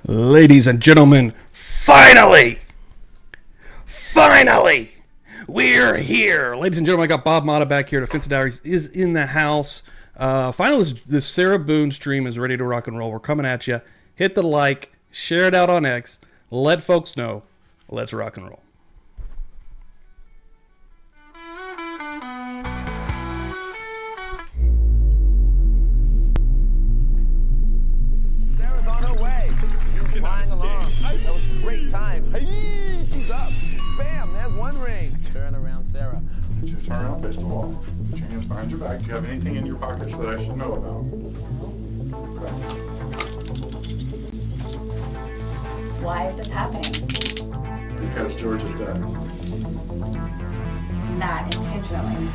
Ladies and gentlemen, finally, we're here. Ladies and gentlemen, I got Bob Motta back here. Defensive Diaries is in the house. Finally, this Sarah Boone stream is ready to rock and roll. We're coming at you. Hit the like, share it out on X, let folks know. Let's rock and roll. Hey, she's up. Bam, there's one ring. Turn around, Sarah. Just turn around, face the wall. Put your hands behind your back. Do you have anything in your pockets that I should know about? Why is this happening? Because George is dead. Not intentionally.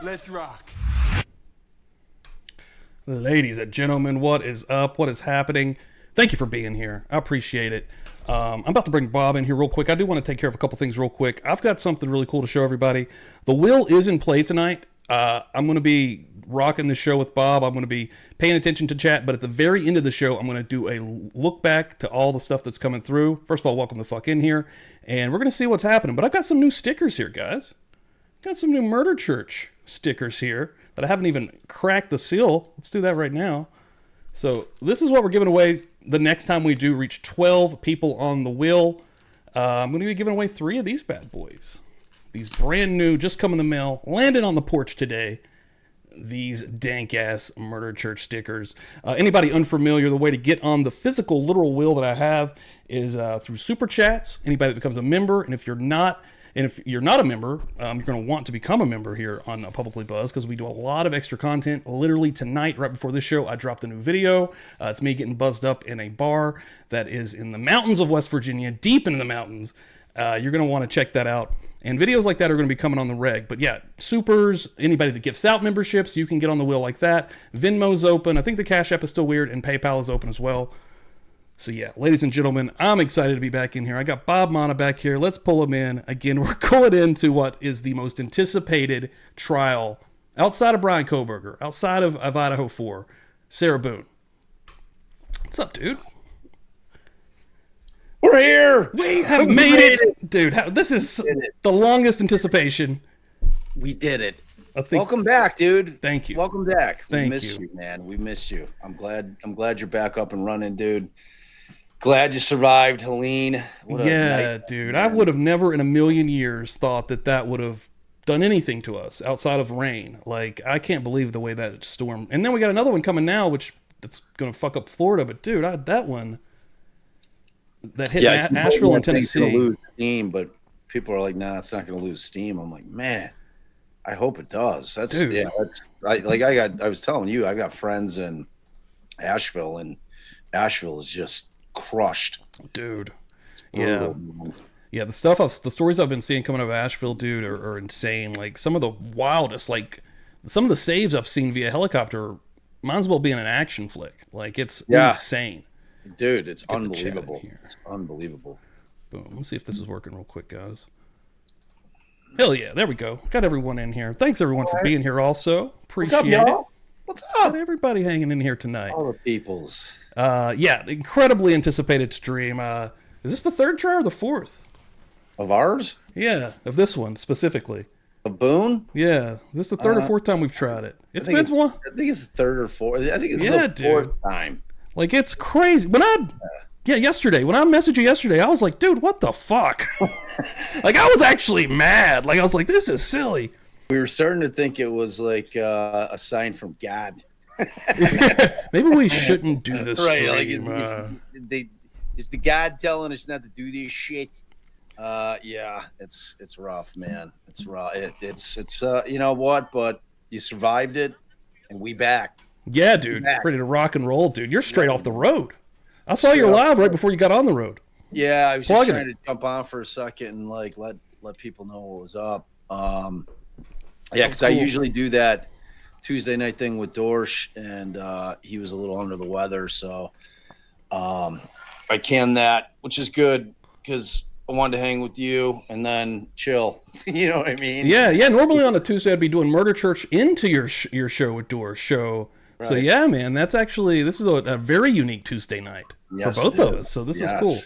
Let's rock. Ladies and gentlemen, what is up? What is happening? Thank you for being here. I appreciate it. I'm about to bring Bob in here real quick. I do want to take care of a couple things real quick. I've got something really cool to show everybody. The will is in play tonight. I'm going to be rocking the show with Bob. I'm going to be paying attention to chat, but at the very end of the show, I'm going to do a look back to all the stuff that's coming through. First of all, welcome the fuck in here, and we're going to see what's happening. But I've got some new stickers here, guys. Got some new Murder Church stickers here that I haven't even cracked the seal. Let's do that right now. So this is what we're giving away the next time we do reach 12 people on the wheel. I'm going to be giving away 3 of these bad boys. These brand new, just come in the mail, landed on the porch today. These dank-ass Murder Church stickers. Anybody unfamiliar, the way to get on the physical, literal wheel that I have is through Super Chats. Anybody that becomes a member, and if you're not a member, you're going to want to become a member here on Publicly Buzz, because we do a lot of extra content. Literally tonight, right before this show, I dropped a new video. It's me getting buzzed up in a bar that is in the mountains of West Virginia, deep into the mountains. You're going to want to check that out. And videos like that are going to be coming on the reg. But yeah, supers, anybody that gifts out memberships, you can get on the wheel like that. Venmo's open. I think the Cash App is still weird, and PayPal is open as well. So yeah, ladies and gentlemen, I'm excited to be back in here. I got Bob Motta back here. Let's pull him in. Again, we're going into what is the most anticipated trial outside of Brian Kohberger, outside of Idaho 4, Sarah Boone. What's up, dude? We're here. We have made it. Dude, this is the longest anticipation. We did it. I think. Welcome back, dude. Thank you. Welcome back. Thank We miss you, man. We miss you. I'm glad you're back up and running, dude. Glad you survived, Helene. Yeah, dude. I would have never in a million years thought that would have done anything to us outside of rain. Like, I can't believe the way that storm. And then we got another one coming now, which that's going to fuck up Florida. But, dude, that one that hit Asheville and Tennessee. It's gonna lose steam, but people are like, nah, it's not going to lose steam. I'm like, man, I hope it does. That's, dude. Yeah. I was telling you, I got friends in Asheville, and Asheville is just crushed, dude. Yeah, the stories I've been seeing coming out of Asheville, dude, are insane. Like, some of the wildest, like some of the saves I've seen via helicopter might as well be in an action flick. Like, it's insane, dude. It's unbelievable. It's unbelievable. Boom. Let's see if this is working real quick, guys. Hell yeah, there we go. Got everyone in here. Thanks everyone for being here. Also appreciate it. What's up? Got everybody hanging in here tonight. All the peoples. Yeah, incredibly anticipated stream. Is this the third try or the fourth? Of ours? Yeah, of this one specifically. Of Boone? Yeah. Is this the third or fourth time we've tried it? I think it's the third or fourth. I think it's the fourth time. Like, it's crazy. Yesterday, when I messaged you yesterday, I was like, dude, what the fuck? Like, I was actually mad. Like, I was like, this is silly. We were starting to think it was like a sign from God. Maybe we shouldn't do this stream. Like, is the God telling us not to do this shit? Yeah, it's rough, man. It's rough. It's you know what? But you survived it, and we back. Yeah, dude, ready to rock and roll, dude. You're straight off the road. I saw you live right before you got on the road. Yeah, I was just trying to jump on for a second and like let people know what was up. Yeah, because I usually do that Tuesday night thing with Dorsch, and he was a little under the weather, so I canned that, which is good because I wanted to hang with you and then chill. You know what I mean? Yeah. Normally on a Tuesday, I'd be doing Murder Church into your show with Dorsch. So yeah, man, this is a very unique Tuesday night for both of us. So this is cool.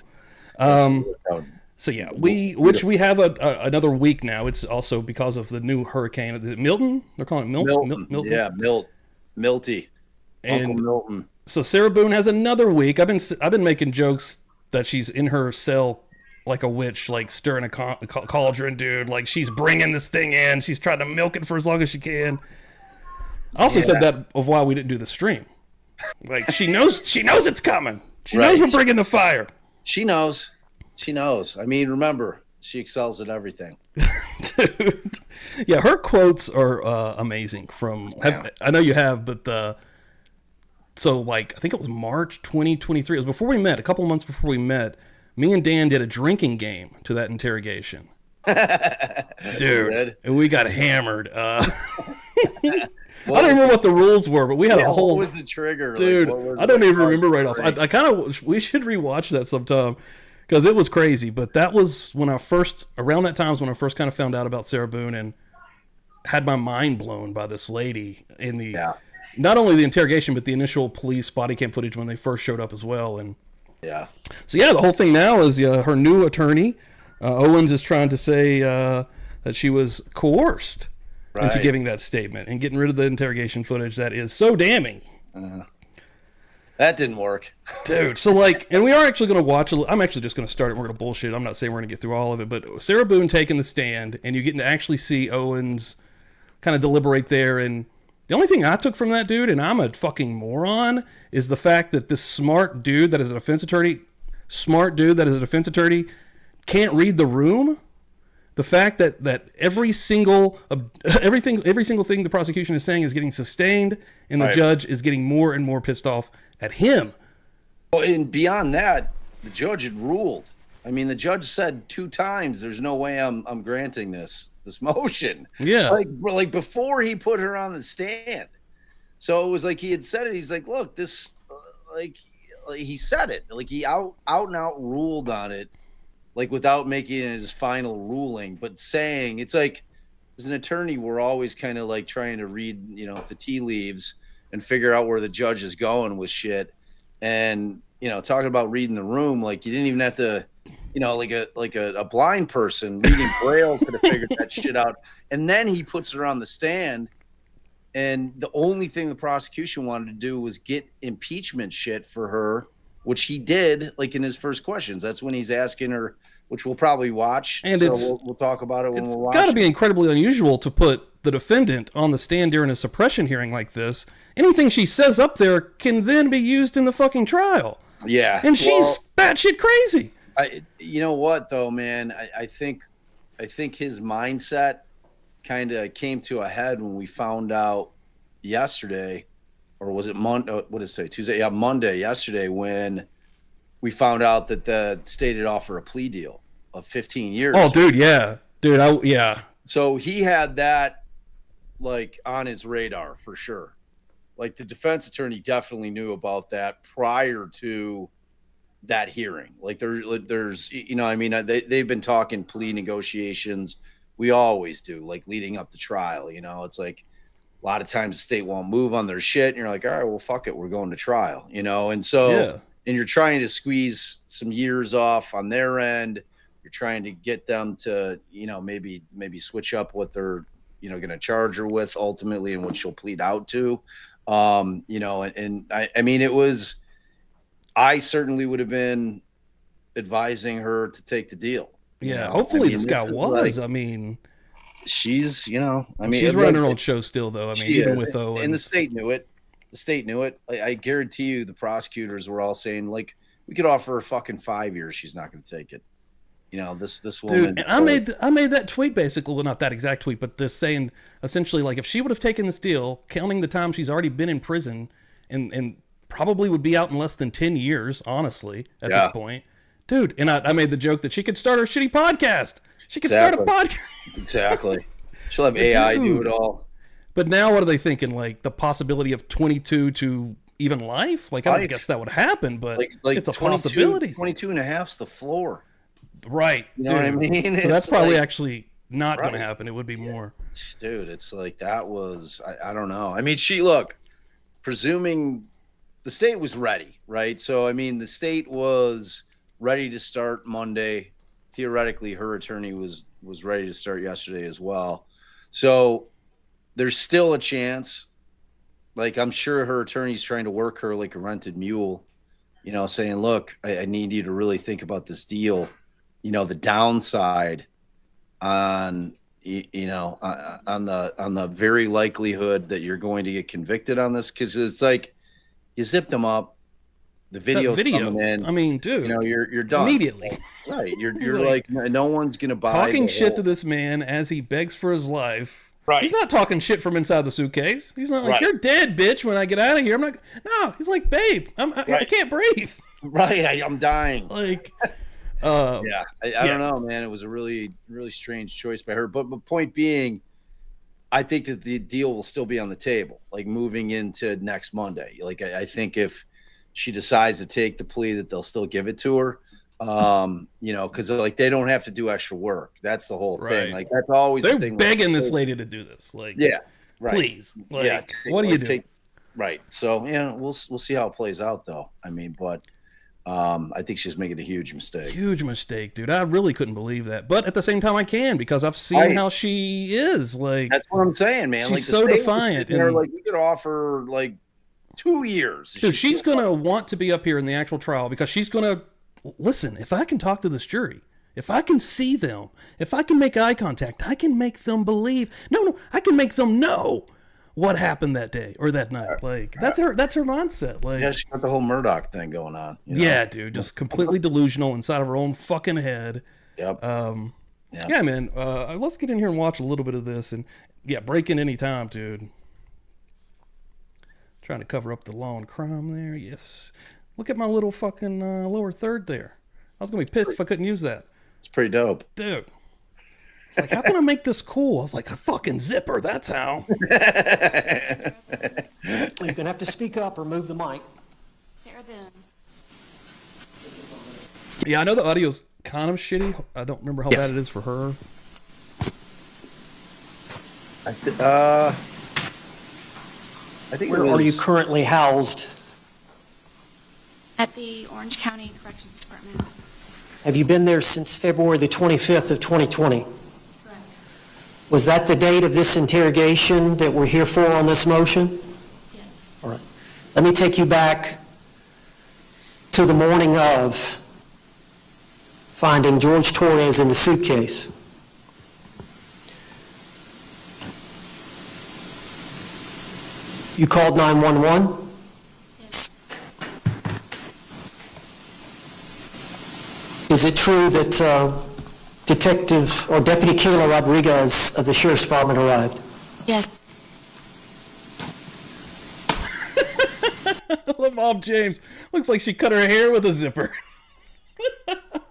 So yeah, we have another week now. It's also because of the new hurricane. Is it Milton? They're calling it Milton. Yeah, Milty. And Uncle Milton. So Sarah Boone has another week. I've been making jokes that she's in her cell like a witch, like stirring a cauldron, dude. Like she's bringing this thing in. She's trying to milk it for as long as she can. I also said that of why we didn't do the stream. Like she knows it's coming. She knows we're bringing the fire. She knows. I mean, remember, she excels at everything. Dude. Yeah, her quotes are amazing. I know you have, but so like I think it was March 2023. It was before we met. A couple of months before we met, me and Dan did a drinking game to that interrogation. Dude, and we got hammered. I don't remember what the rules were, but we had a whole. What was the trigger, dude? I don't even remember right off. I kind of. We should rewatch that sometime because it was crazy. But that was when around that time was when I first kind of found out about Sarah Boone and had my mind blown by this lady in the not only the interrogation but the initial police body cam footage when they first showed up as well. And so the whole thing now is her new attorney Owens is trying to say that she was coerced into giving that statement and getting rid of the interrogation footage that is so damning. That didn't work. Dude, so and we are actually going to watch I'm actually just going to start it. We're going to bullshit. I'm not saying we're going to get through all of it, but Sarah Boone taking the stand and you getting to actually see Owens kind of deliberate there. And the only thing I took from that, dude, and I'm a fucking moron, is the fact that this smart dude that is a defense attorney can't read the room. The fact that every single thing the prosecution is saying is getting sustained, and the judge is getting more and more pissed off at him. Well, and beyond that, the judge had ruled. I mean, the judge said 2 times, "There's no way I'm granting this motion." Yeah, like before he put her on the stand. So it was like he had said it. He's like, "Look, this," he said it. Like he out and out ruled on it. Like without making it his final ruling, but saying it's like as an attorney, we're always kind of like trying to read, the tea leaves and figure out where the judge is going with shit. And, talking about reading the room, like you didn't even have to, like a blind person reading Braille could have figured that shit out. And then he puts her on the stand. And the only thing the prosecution wanted to do was get impeachment shit for her, which he did, like in his first questions. That's when he's asking her, which we'll probably watch. And so we'll talk about it when we'll watch. It's got to be incredibly unusual to put the defendant on the stand during a suppression hearing like this. Anything she says up there can then be used in the fucking trial. Yeah. And she's batshit crazy. You know what, though, man? I think his mindset kind of came to a head when we found out yesterday. Or was it Monday? What did it say? Tuesday? Yeah, Monday, yesterday, when we found out that the state had offered a plea deal of 15 years. Oh, dude, yeah. Dude, yeah. So he had that, like, on his radar for sure. Like, the defense attorney definitely knew about that prior to that hearing. Like, there's they've been talking plea negotiations. We always do, like, leading up to trial. It's like, a lot of times the state won't move on their shit. And you're like, all right, well, fuck it. We're going to trial, And so, and you're trying to squeeze some years off on their end. You're trying to get them to, maybe switch up what they're, going to charge her with ultimately and what she'll plead out to. I mean, I certainly would have been advising her to take the deal. Yeah. Hopefully this guy was, she's, she's running her own show still, though. I mean, even with Owens. And the state knew it. I guarantee you the prosecutors were all saying, like, we could offer her fucking 5 years. She's not going to take it. This woman. Dude, and I made that tweet basically, well, not that exact tweet, but just saying essentially, like, if she would have taken this deal, counting the time she's already been in prison and probably would be out in less than 10 years, honestly, at this point. Dude, and I made the joke that she could start her shitty podcast. She could start a podcast. Exactly. She'll have AI do it all. But now what are they thinking? Like the possibility of 22 to even life? Like, I don't guess that would happen, but like it's a possibility. 22 and a half's the floor. Right. You know what I mean? So that's probably actually not going to happen. It would be more. Dude, it's like that was, I don't know. I mean, look, presuming the state was ready, right? So, I mean, the state was ready to start Monday. Theoretically, her attorney was ready to start yesterday as well. So there's still a chance. Like, I'm sure her attorney's trying to work her like a rented mule, saying, look, I need you to really think about this deal. The downside on the very likelihood that you're going to get convicted on this, because it's like you zipped them up, the video's coming in. I mean, dude, you're done immediately. Right, you're like no one's gonna buy talking shit to this man as he begs for his life. Right, he's not talking shit from inside the suitcase. He's not like, you're dead, bitch, when I get out of here. I'm like, no, he's like, babe, I can't breathe. Right, I'm dying. Like, I don't know, man. It was a really, really strange choice by her. But point being, I think that the deal will still be on the table, like moving into next Monday. Like, I think if she decides to take the plea, that they'll still give it to her. Because like they don't have to do extra work. That's the whole thing. Like that's always they're the thing. Begging this lady to do this. Like, please. Like, what do you do? Right. So we'll see how it plays out, though. I mean, but I think she's making a huge mistake. Huge mistake, dude. I really couldn't believe that. But at the same time, I can, because I've seen how she is. Like, that's what I'm saying, man. She's like, so defiant. And like we could offer like 2 years. Dude, she's gonna want to be up here in the actual trial, because she's gonna listen. If I can talk to this jury, if I can see them, if I can make eye contact, I can make them believe. No, I can make them know what happened that day or that night. Like, that's her mindset. Like, yeah, she got the whole Murdoch thing going on. Yeah, dude, just completely delusional inside of her own fucking head. Yep. Yeah, man. Let's get in here and watch a little bit of this, and break in any time, dude. Trying to cover up the law and crime there. Yes. Look at my little fucking lower third there. I was gonna be pissed if I couldn't use that. It's pretty dope, dude. It's like, how can I make this cool? I was like, a fucking zipper. That's how. You're gonna have to speak up or move the mic. Sarah Boone. Yeah, I know the audio's kind of shitty. I don't remember how bad it is for her. I think. Where are you currently housed? At the Orange County Corrections Department. Have you been there since February the 25th of 2020? Correct. Was that the date of this interrogation that we're here for on this motion? Yes. All right. Let me take you back to the morning of finding George Torres in the suitcase. You called 911? Yes. Is it true that Detective or Deputy Kayla Rodriguez of the Sheriff's Department arrived? Yes. I love Mom James. Looks like she cut her hair with a zipper.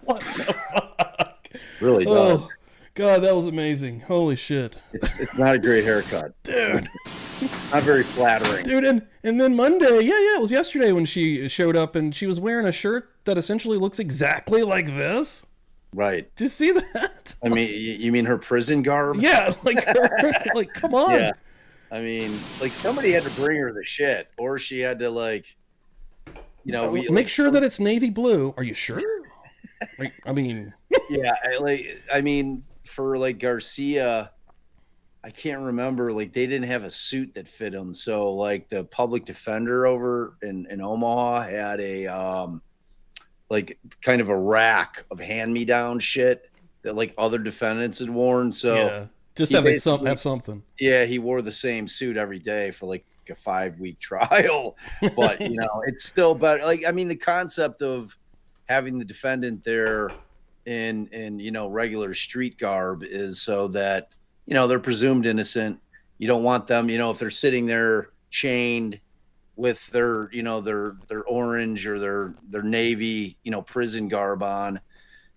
What the fuck? Really does. Oh, God, that was amazing. Holy shit. It's not a great haircut. Dude. Not very flattering. Dude, and then Monday, it was yesterday when she showed up, and she was wearing a shirt that essentially looks exactly like this. Right. Did you see that? I mean, you mean her prison garb? Yeah, like like, come on. Yeah. I mean, like somebody had to bring her the shit, or she had to make sure that it's navy blue. Are you sure? Like, I mean, yeah, I mean, for like Garcia, I can't remember. Like, they didn't have a suit that fit him, so like the public defender over in Omaha had a like kind of a rack of hand-me-down shit that like other defendants had worn. So yeah, just have something. Yeah, he wore the same suit every day for like a 5-week trial, but it's still better. Like, I mean, the concept of having the defendant there in regular street garb is so that they're presumed innocent. You don't want them, if they're sitting there chained with their their orange or their navy prison garb on.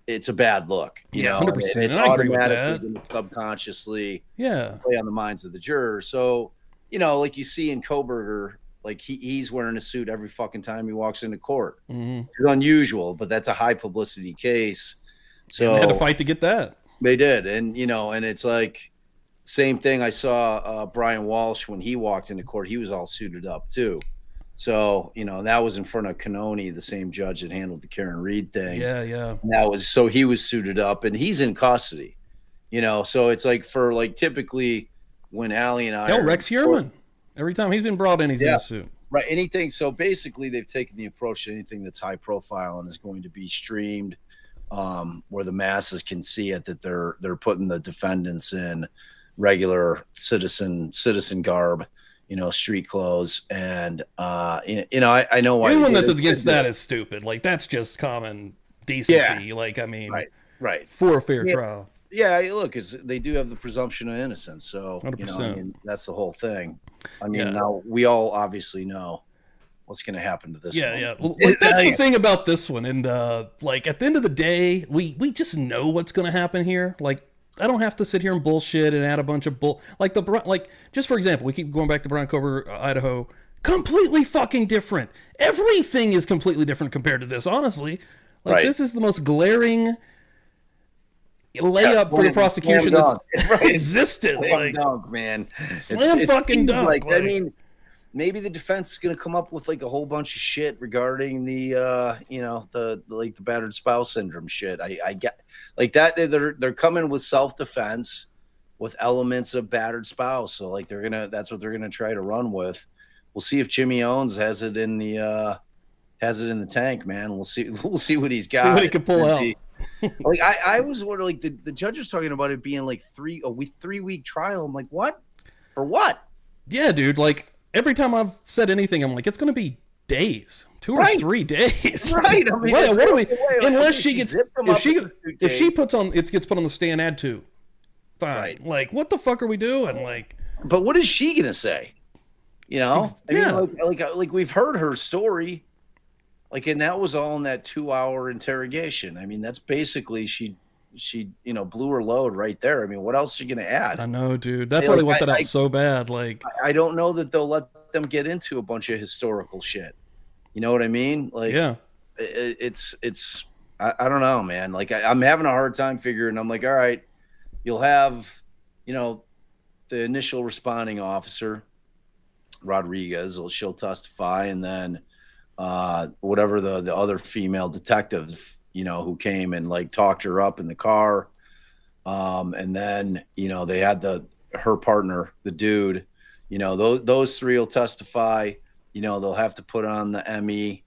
It's a bad look. 100%. It's I agree with automatically that. Subconsciously Yeah, play on the minds of the jurors. So like you see in Koberger, like he's wearing a suit every fucking time he walks into court. mm-hmm. It's unusual, but that's a high publicity case. So they had to fight to get that. They did, and and it's like same thing. I saw Brian Walsh when he walked into court. He was all suited up too. So, that was in front of Canoni, the same judge that handled the Karen Reed thing. Yeah. And so he was suited up and he's in custody, so it's like typically when Allie and I Rex Heuermann, every time he's been brought in, he's in a suit. Right. Anything. So basically they've taken the approach to anything that's high profile and is going to be streamed where the masses can see it, that they're putting the defendants in regular citizen garb, street clothes. And, I know why. Anyone that's against that is stupid. Like, that's just common decency. Yeah. Like, I mean, right. For a fair trial. Yeah. Look, they do have the presumption of innocence. So, 100%. that's the whole thing. Now we all obviously know what's going to happen to this one. Yeah. Well, that's the thing about this one. And, at the end of the day, we just know what's going to happen here. Like, I don't have to sit here and bullshit and add a bunch of just for example, we keep going back to Brown Cover, Idaho, completely fucking different. Everything is completely different compared to this, honestly. This is the most glaring layup for the prosecution that's existed. Slam dunk, man. Slam fucking dunk. Maybe the defense is going to come up with a whole bunch of shit regarding the the battered spouse syndrome shit. I get that they're coming with self-defense with elements of battered spouse. So that's what they're gonna try to run with. We'll see if Jimmy Owens has it in the tank, man. We'll see what he's got. See what he can pull out. I was wondering, the judge was talking about it being a 3-week trial. I'm like, what? For what? Yeah, dude. Every time I've said anything, I'm like, it's going to be days, 2 or 3 days. Right. What are we? Unless she gets, if she puts on, it gets put on the stand, add 2. Fine. Right. What the fuck are we doing? But what is she gonna say? We've heard her story. And that was all in that 2-hour interrogation. That's basically she blew her load right there. What else is she gonna add? I know, dude. That's why they want that out so bad. I don't know that they'll let them get into a bunch of historical shit. You know what I mean? It's I don't know, man. I'm having a hard time figuring. I'm like, all right, you'll have, the initial responding officer, Rodriguez, she'll testify, and then whatever the other female detective, who came and talked her up in the car. And then, they had her partner, the dude, those 3 will testify, they'll have to put on the ME,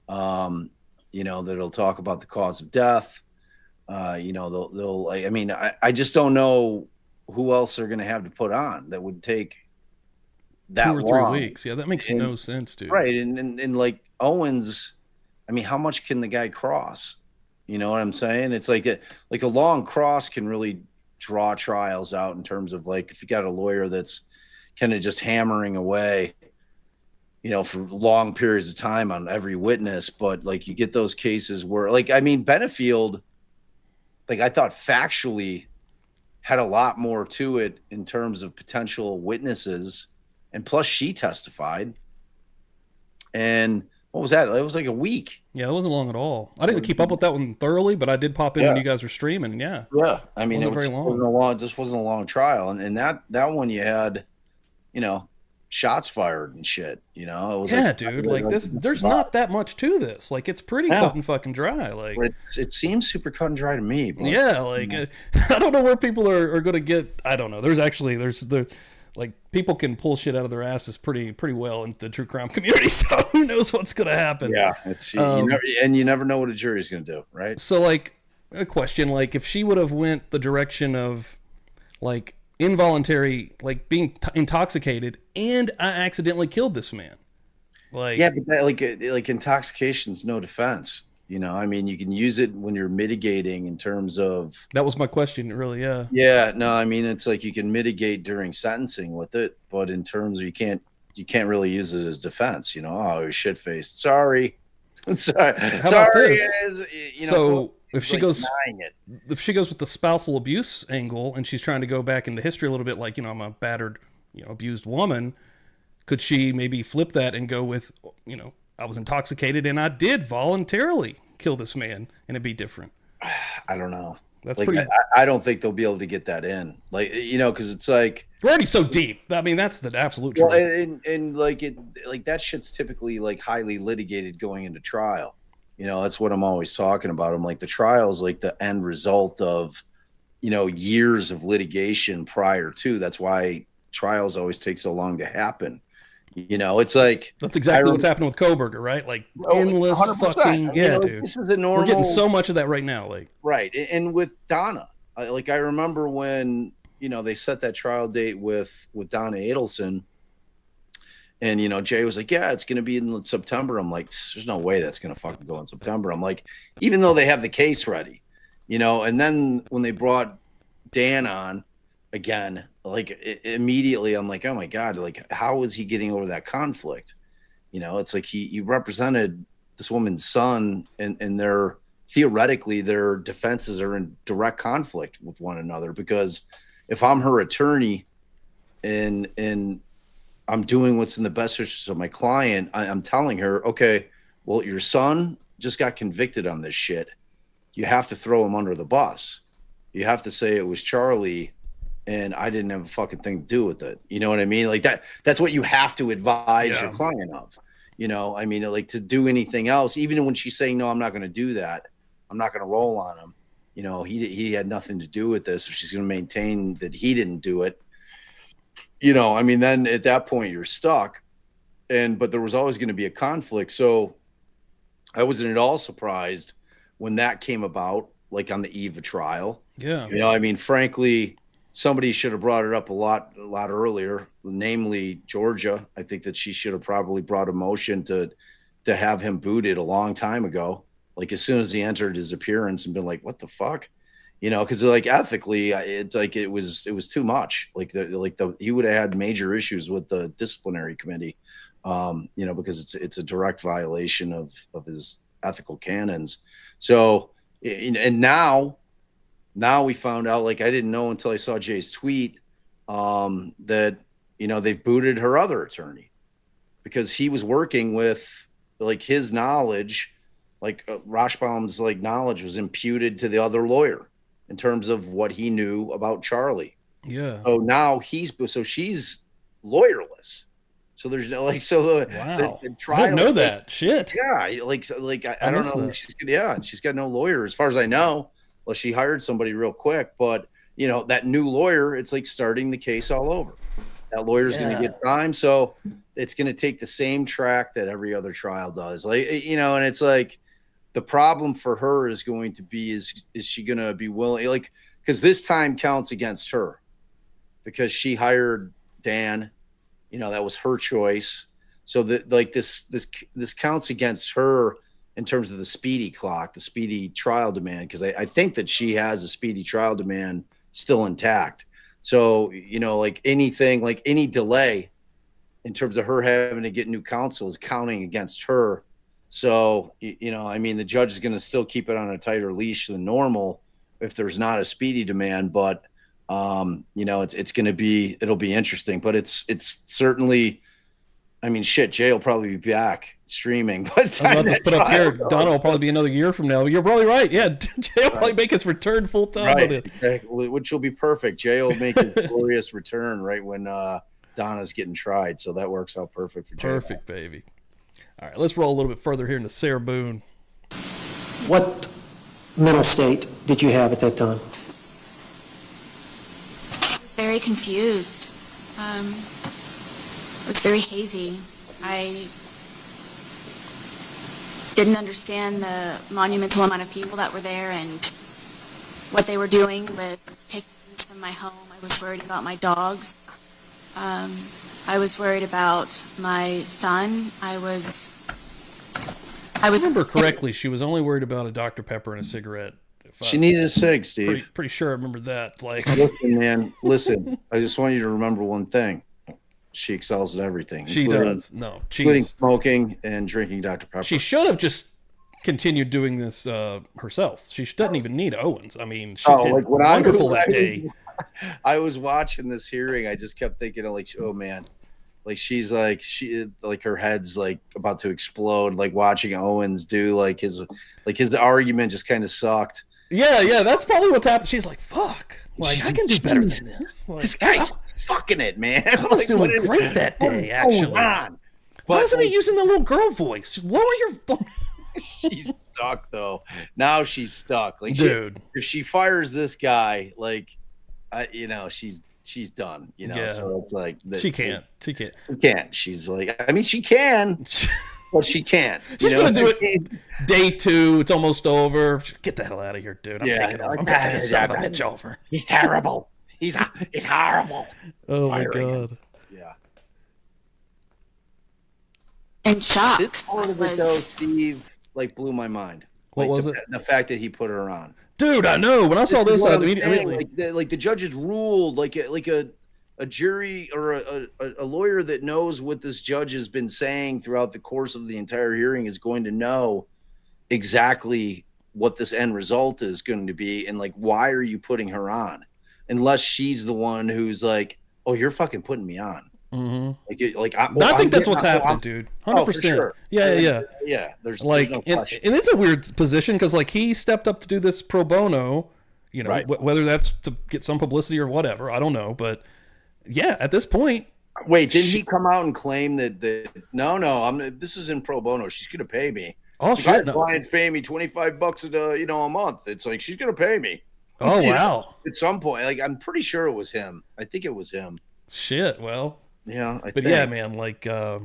that'll talk about the cause of death. I just don't know who else they're going to have to put on that would take that 2 or 3 long. weeks. Yeah. That makes no sense, dude. Right. And Owens, how much can the guy cross? You know what I'm saying? It's like a long cross can really draw trials out in terms of if you got a lawyer that's kind of just hammering away, for long periods of time on every witness. But you get those cases where Benefield, I thought factually had a lot more to it in terms of potential witnesses. And plus she testified. And what was that? It was a week. Yeah, it wasn't long at all. I didn't keep up with that one thoroughly, but I did pop in when you guys were streaming. Yeah. Yeah. It wasn't long. It just wasn't a long trial. And that one you had, shots fired and shit. It was dude. There's not that much to this. It's pretty cut and fucking dry. It seems super cut and dry to me. But, I don't know where people are going to get. I don't know. There's people can pull shit out of their asses pretty well in the true crime community. So who knows what's going to happen? Yeah, you never know what a jury's going to do, right? So a question, if she would have went the direction of involuntary, being intoxicated, and I accidentally killed this man. But that, intoxication's no defense. You can use it when you're mitigating in terms of. That was my question, really. Yeah. Yeah. No, it's you can mitigate during sentencing with it, but in terms of you can't really use it as defense. Oh, shit faced. Sorry. Sorry. How about this? So if she goes with the spousal abuse angle and she's trying to go back into history a little bit, I'm a battered, abused woman, could she maybe flip that and go with, I was intoxicated and I did voluntarily kill this man, and it'd be different? I don't know. That's like, pretty. I don't think they'll be able to get that in, like, because it's like We're already so deep. I mean, that's the absolute well, truth. and like that shit's typically like highly litigated going into trial. That's what I'm always talking about. I'm like the trial is like the end result of years of litigation prior to. That's why trials always take so long to happen. It's like That's exactly what's happening with Koberger, right? Like endless 100%. fucking yeah, like, dude. this is a normal. We're getting so much of that right now. Like right, and with Donna, I remember when they set that trial date with Donna Adelson, and Jay was like, "Yeah, it's going to be in September." I'm like, "There's no way that's going to fucking go in September." I'm like, even though they have the case ready, and then when they brought Dan on again, like immediately I'm like, oh my God, like how is he getting over that conflict? It's like he represented this woman's son, and their theoretically their defenses are in direct conflict with one another, because if I'm her attorney and I'm doing what's in the best interest of my client, I'm telling her, okay, well, your son just got convicted on this shit. You have to throw him under the bus. You have to say it was Charlie and I didn't have a fucking thing to do with it. You know what I mean? Like that's what you have to advise your client of. I mean, like to do anything else, even when she's saying, no, I'm not going to do that. I'm not going to roll on him. He had nothing to do with this. If she's going to maintain that he didn't do it, I mean, then at that point you're stuck. But there was always going to be a conflict. So I wasn't at all surprised when that came about, like on the eve of trial. yeah, I mean, frankly, somebody should have brought it up a lot earlier, namely Georgia. I think that she should have probably brought a motion to have him booted a long time ago. Like as soon as he entered his appearance and been like, what the fuck? Because like ethically, it's like it was too much. He would have had major issues with the disciplinary committee, because it's a direct violation of his ethical canons. So, and now we found out, like I didn't know until I saw Jay's tweet, that they've booted her other attorney because he was working with like his knowledge, like Rashbaum's like knowledge was imputed to the other lawyer in terms of what he knew about Charlie. yeah. So now she's lawyerless. So there's no Wow. the trial. I didn't know that. Shit. Yeah, I don't know. She's got no lawyer as far as I know. Well, she hired somebody real quick, but that new lawyer, it's like starting the case all over. That lawyer's going to get time, so it's going to take the same track that every other trial does. Like and it's like the problem for her is going to be is she going to be willing, like, because this time counts against her because she hired Dan. That was her choice. So that like this counts against her in terms of the speedy clock, the speedy trial demand, because I think that she has a speedy trial demand still intact. So, like anything, like any delay in terms of her having to get new counsel is counting against her. So, I mean, the judge is going to still keep it on a tighter leash than normal if there's not a speedy demand, but it's going to be, it'll be interesting, but it's certainly, I mean, shit, Jay will probably be back streaming. But I'm about to put up here. Donna will probably be another year from now. You're probably right. Yeah, Jay will probably make his return full time. Right, exactly, which will be perfect. Jay will make his glorious return right when Donna's getting tried. So that works out perfect for Jay. Perfect, baby. All right, let's roll a little bit further here into Sarah Boone. What mental state did you have at that time? I was very confused. It was very hazy. I didn't understand the monumental amount of people that were there and what they were doing with taking things from my home. I was worried about my dogs. I was worried about my son. I was. If I remember correctly, she was only worried about a Dr. Pepper and a cigarette. She needed a cig, Steve. Pretty sure I remember that. Like, listen, man, listen. I just want you to remember one thing. She excels at everything. She does. No, including smoking and drinking Dr. Pepper. She should have just continued doing this herself. She doesn't even need Owens. I mean, she did like wonderful that day. I was watching this hearing. I just kept thinking, like, oh man, like she's like her head's like about to explode. Like watching Owens do like his argument just kind of sucked. Yeah, that's probably what's happened. She's like, fuck. Like, I can do better than this. Like, This guy's fucking it, man. I was doing great that day, actually. Why isn't he using the little girl voice? Just lower your phone. She's stuck, though. Now she's stuck. Like, dude, if she fires this guy, like, she's done. Yeah. So it's like she can't. She's like, I mean, she can, but she can't. She's gonna do it. Day 2, it's almost over. Get the hell out of here, dude. I'm taking this son of a bitch over. He's terrible. He's horrible. Oh my god. Yeah. In shock. This part of it, though, Steve, like, blew my mind. What was it? The fact that he put her on. Dude, I know. When I saw this, I immediately like the judges ruled like a jury or a lawyer that knows what this judge has been saying throughout the course of the entire hearing is going to know exactly what this end result is going to be, and like, why are you putting her on unless she's the one who's like, oh, you're fucking putting me on. Mm-hmm. I think that's what's happening, dude. 100%. Sure. Yeah. There's like, no and it's a weird position because, like, he stepped up to do this pro bono. Right. Whether that's to get some publicity or whatever, I don't know. But yeah, at this point, wait, did he come out and claim that no, this is in pro bono. She's gonna pay me. Oh shit! My client's paying me $25 a month. It's like she's gonna pay me. Oh wow! At some point, like, I'm pretty sure it was him. I think it was him. Shit. Well. Yeah, yeah, man, like, at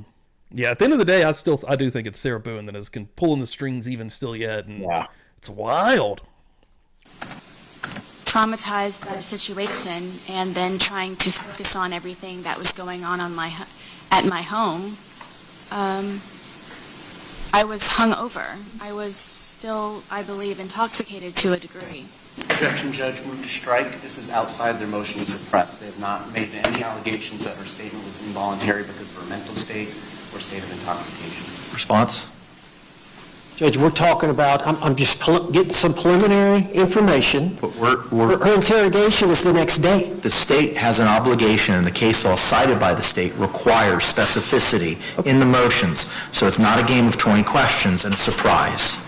the end of the day, I do think it's Sarah Boone that is pulling the strings even still yet, and it's wild. Traumatized by the situation, and then trying to focus on everything that was going on at my home. I was hungover. I was still, I believe, intoxicated to a degree. Objection, Judge. Move to strike. This is outside their motion to suppress. They have not made any allegations that her statement was involuntary because of her mental state or state of intoxication. Response? Judge, we're talking about, I'm just getting some preliminary information. But Her interrogation is the next day. the state has an obligation, and the case law cited by the state requires specificity in the motions. So it's not a game of 20 questions and a surprise.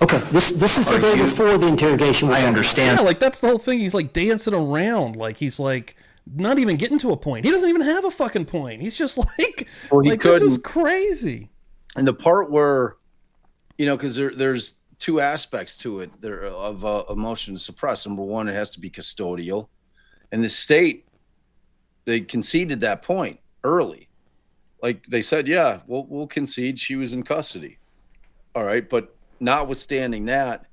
Okay, this is the day before the interrogation. I understand. Yeah, like, that's the whole thing. He's like dancing around, like he's like not even getting to a point. He doesn't even have a fucking point. He's just like, this is crazy. And the part where, because there's two aspects to it of a motion to suppress. Number one, it has to be custodial, and the state, they conceded that point early. Like, they said, yeah, we'll concede she was in custody. All right, but notwithstanding that,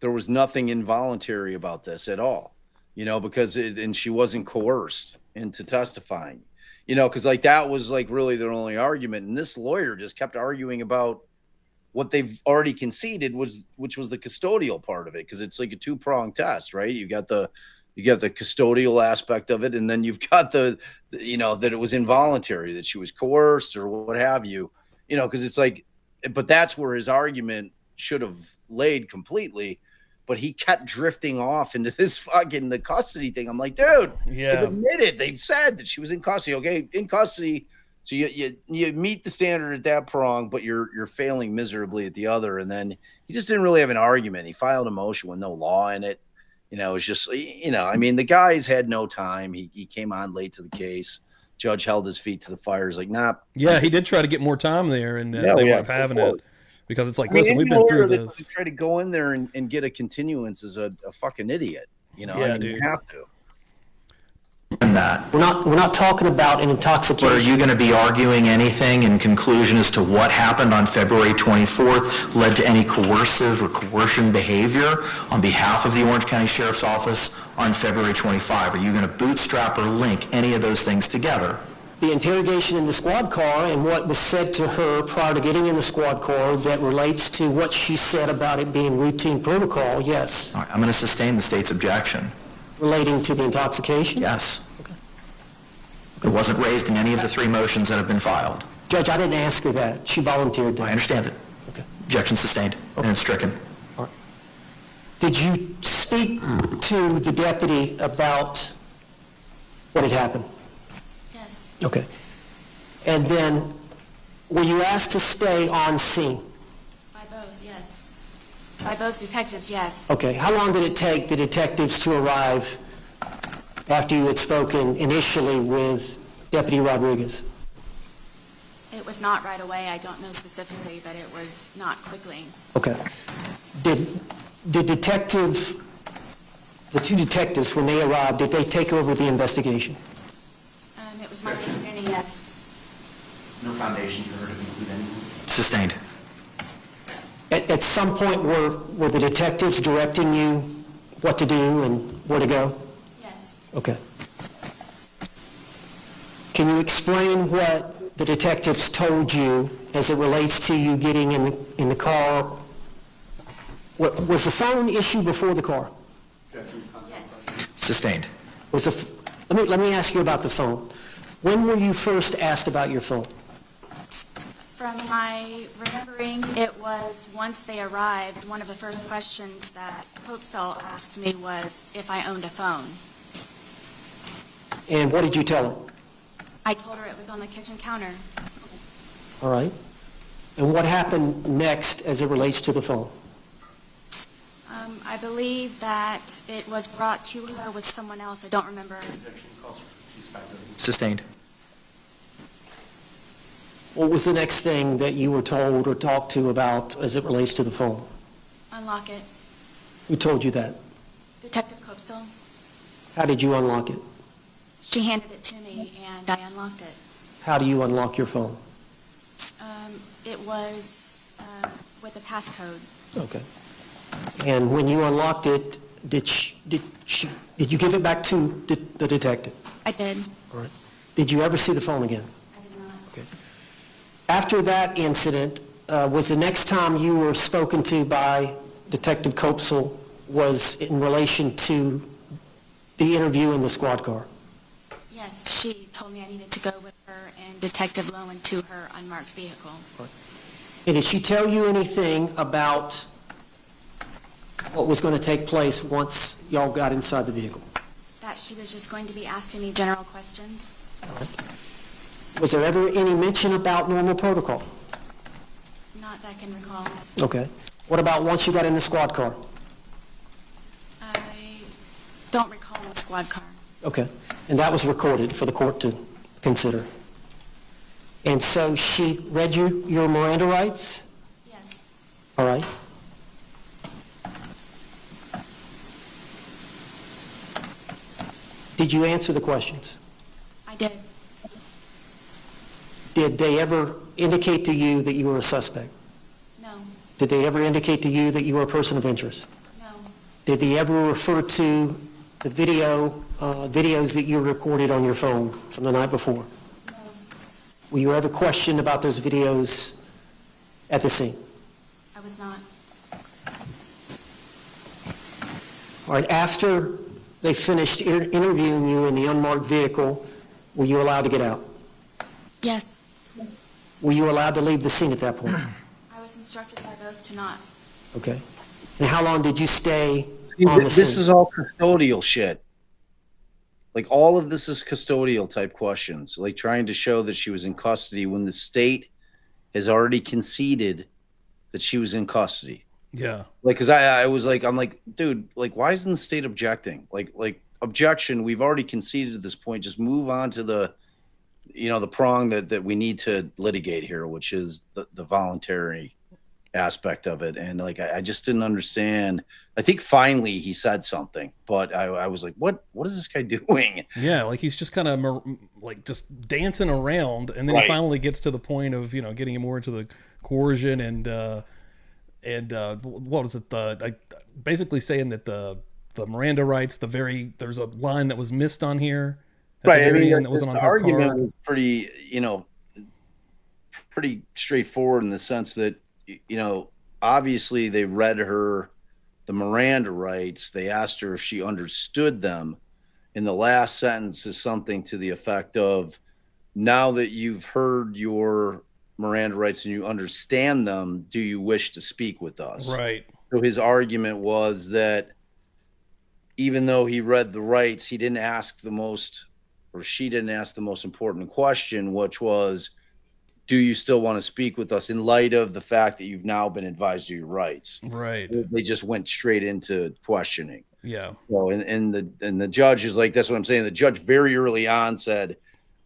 there was nothing involuntary about this at all, because and she wasn't coerced into testifying, because like that was like really their only argument. And this lawyer just kept arguing about what they've already conceded which was the custodial part of it. Cause it's like a 2-pronged test, right? You got the custodial aspect of it. And then you've got the that it was involuntary, that she was coerced or what have you, cause it's like, but that's where his argument should have laid completely, but he kept drifting off into this fucking the custody thing. I'm like, dude, they've admitted, they've said that she was in custody. Okay, in custody, so you meet the standard at that prong, but you're failing miserably at the other. And then he just didn't really have an argument. He filed a motion with no law in it. It's just, I mean, the guy's had no time. He came on late to the case. Judge held his feet to the fire. He's like, nah. Yeah, he did try to get more time there, and they weren't having it. Because it's like, listen, we've been through this. To try to go in there and get a continuance is a fucking idiot. Yeah, dude. You have to. And that. We're not talking about an intoxication. But are you going to be arguing anything in conclusion as to what happened on February 24th led to any coercive or coercion behavior on behalf of the Orange County Sheriff's Office on February 25? Are you going to bootstrap or link any of those things together? The interrogation in the squad car and what was said to her prior to getting in the squad car that relates to what she said about it being routine protocol, yes. All right, I'm going to sustain the state's objection. Relating to the intoxication? Yes. It wasn't raised in any of the 3 motions that have been filed. Judge, I didn't ask her that. She volunteered that. I understand it. Okay. Objection sustained and it's stricken. All right. Did you speak to the deputy about what had happened? Yes. Okay. And then, were you asked to stay on scene? By both, yes. By both detectives, yes. Okay, how long did it take the detectives to arrive after you had spoken initially with Deputy Rodriguez? It was not right away. I don't know specifically, but it was not quickly. Okay. Did the two detectives, when they arrived, did they take over the investigation? It was my understanding, yes. No foundation for her to conclude anything. Sustained. At some point, were the detectives directing you what to do and where to go? Yes. Okay. Can you explain what the detectives told you as it relates to you getting in the car? Was the phone issue before the car? Yes. Sustained. Let me ask you about the phone. When were you first asked about your phone? From my remembering, it was once they arrived, one of the first questions that Hopesell asked me was if I owned a phone. And what did you tell her? I told her it was on the kitchen counter. All right. And what happened next as it relates to the phone? I believe that it was brought to her with someone else. I don't remember. Sustained. What was the next thing that you were told or talked to about as it relates to the phone? Unlock it. Who told you that? Detective Hopesell. How did you unlock it? She handed it to me, and I unlocked it. How do you unlock your phone? It was with a passcode. Okay. And when you unlocked it, did you give it back to the detective? I did. All right. Did you ever see the phone again? I did not. Okay. After that incident, was the next time you were spoken to by Detective Copesel was in relation to the interview in the squad car? Yes, she told me I needed to go with her and Detective Lowen to her unmarked vehicle. And did she tell you anything about what was going to take place once y'all got inside the vehicle? That she was just going to be asking me general questions. Was there ever any mention about normal protocol? Not that I can recall. Okay. What about once you got in the squad car? I don't recall the squad car. Okay. And that was recorded for the court to consider. And so she read you your Miranda rights? Yes. All right. Did you answer the questions? I did. Did they ever indicate to you that you were a suspect? No. Did they ever indicate to you that you were a person of interest? No. Did they ever refer to the videos that you recorded on your phone from the night before? No. Were you ever questioned about those videos at the scene? I was not. All right, after they finished interviewing you in the unmarked vehicle, were you allowed to get out? Yes. Were you allowed to leave the scene at that point? I was instructed by both to not. Okay. And how long did you stay See, on the scene? this is all custodial shit. Like, all of this is custodial type questions, like trying to show that she was in custody when the state has already conceded that she was in custody. Yeah. Like, because I was like, I'm like, dude, like, why isn't the state objecting? Like objection, we've already conceded at this point. Just move on to the, the prong that we need to litigate here, which is the voluntary aspect of it. And like, I just didn't understand. I think finally he said something, but I was like, what is this guy doing? Yeah, like he's just kind of like just dancing around, and then Right. he finally gets to the point of getting more into the coercion and what was it? Basically saying that the Miranda rights, there's a line that was missed on here. At Right. the I very mean, end that wasn't on the her argument card. was pretty straightforward in the sense that, obviously they read her the Miranda rights. They asked her if she understood them. And the last sentence is something to the effect of, now that you've heard your Miranda rights and you understand them, do you wish to speak with us? Right. So his argument was that even though he read the rights, he didn't ask the most, or she didn't ask the most important question, which was, do you still want to speak with us in light of the fact that you've now been advised of your rights? Right. They just went straight into questioning. Yeah. So, and the judge is like, that's what I'm saying. The judge very early on said,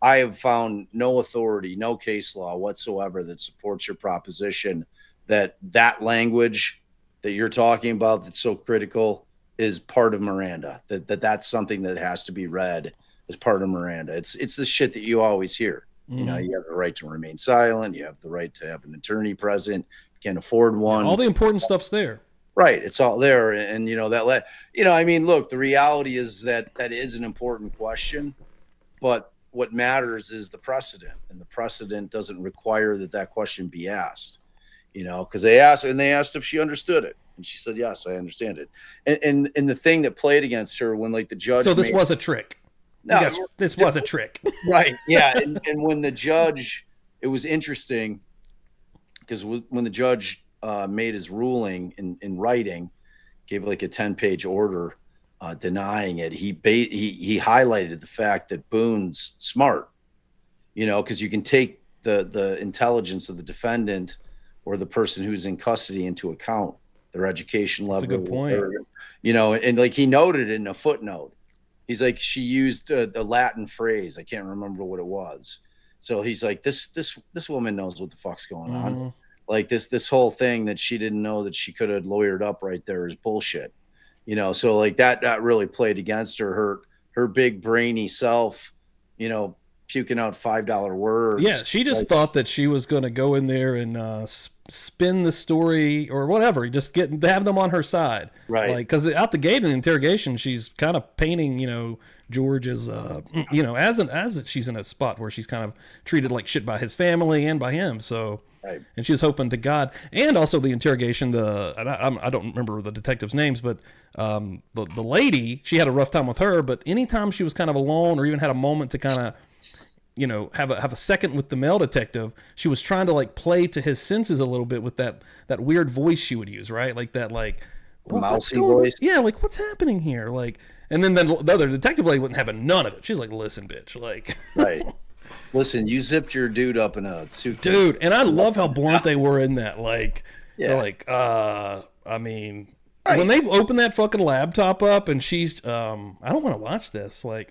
I have found no authority, no case law whatsoever that supports your proposition that language that you're talking about that's so critical is part of Miranda, that's something that has to be read as part of Miranda. It's the shit that you always hear. You know, you have the right to remain silent. You have the right to have an attorney present. You can't afford one. All the important stuff's there. Right. It's all there. And, I mean, look, the reality is that is an important question, but what matters is the precedent, and the precedent doesn't require that question be asked, because they asked if she understood it. And she said, yes, I understand it. And the thing that played against her when like the judge. So this was a trick. No, yes, this was a trick. Right. Yeah. And when the judge, it was interesting because when the judge made his ruling in writing, gave like a 10-page order denying it, he highlighted the fact that Boone's smart, because you can take the intelligence of the defendant or the person who's in custody into account, their education level. That's a good point. And like he noted in a footnote, he's like, she used a Latin phrase. I can't remember what it was. So he's like, this woman knows what the fuck's going on. Like this whole thing that she didn't know that she could have lawyered up right there is bullshit. So like that really played against her big brainy self, puking out $5 words. Yeah, she just thought that she was going to go in there and spin the story or whatever, just have them on her side. Right. Like, because out the gate in the interrogation, she's kind of painting, George as, as she's in a spot where she's kind of treated like shit by his family and by him. So, right. And she was hoping to God, and also the interrogation, I don't remember the detectives' names, but the lady, she had a rough time with her, but anytime she was kind of alone or even had a moment to kind of, have a second with the male detective, she was trying to like play to his senses a little bit with that weird voice she would use, right? Like that, like mousy voice. Yeah, like what's happening here? Like, and then the other detective lady wasn't having none of it. She's like, listen, bitch, like, right. Listen, you zipped your dude up in a suitcase. Dude, and I love how blunt they were in that. Like, yeah. They're like, I mean, right. When they open that fucking laptop up and she's, I don't want to watch this. Like,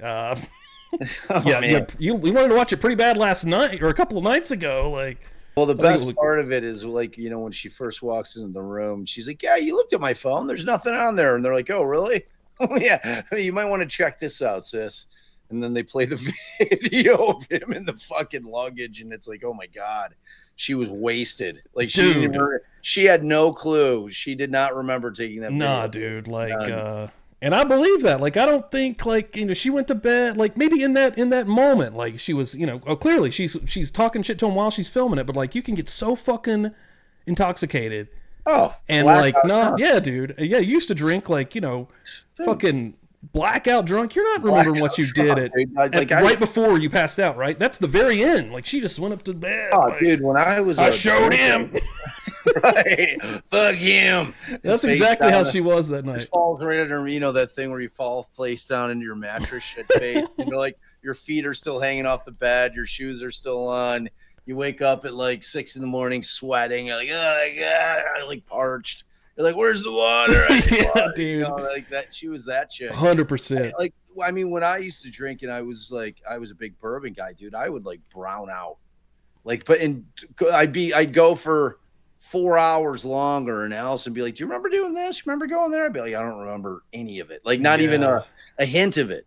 you wanted to watch it pretty bad last night or a couple of nights ago. Like, well, the best part of it is like, when she first walks into the room, she's like, yeah, you looked at my phone. There's nothing on there. And they're like, oh, really? Oh, yeah. You might want to check this out, sis. And then they play the video of him in the fucking luggage. And it's like, oh my God, she was wasted. Like she had no clue. She did not remember taking that video. Nah, dude. Like, and I believe that. Like, I don't think like, she went to bed, like maybe in that moment, like she was, clearly she's talking shit to him while she's filming it. But like, you can get so fucking intoxicated. Oh, and like, no, yeah, dude. Yeah. You used to drink like, fucking blackout drunk. You're not remembering what you did right before you passed out, right? That's the very end. Like, she just went up to bed. Oh, like, dude, when I showed him. Right. Fuck him. That's exactly how she was that night. Just falls right under, that thing where you fall face down into your mattress shit face. Like your feet are still hanging off the bed, your shoes are still on. You wake up at like 6 a.m. sweating. You're like, oh my God, like parched. You're like, where's the water? Yeah, water. dude. Like that. She was that chick. 100%. Like, I mean, when I used to drink and I was a big bourbon guy, dude, I would like brown out. Like, I'd go for 4 hours longer, and Allison would be like, do you remember doing this? Remember going there? I'd be like, I don't remember any of it. Like, not even a hint of it.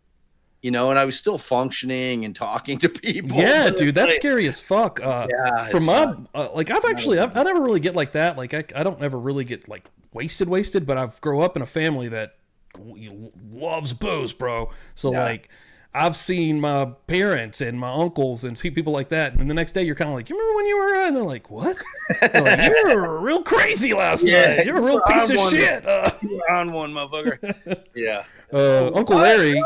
And I was still functioning and talking to people. Yeah, dude, that's scary as fuck. For my, like, I never really get like that. Like, I don't ever really get like wasted, but I've grown up in a family that loves booze, bro. So like, I've seen my parents and my uncles and people like that. And the next day you're kind of like, you remember when you were, and they're like, what? They're like, you were real crazy last night. You're a real piece of shit. You were on one, motherfucker. Yeah. Uncle Larry.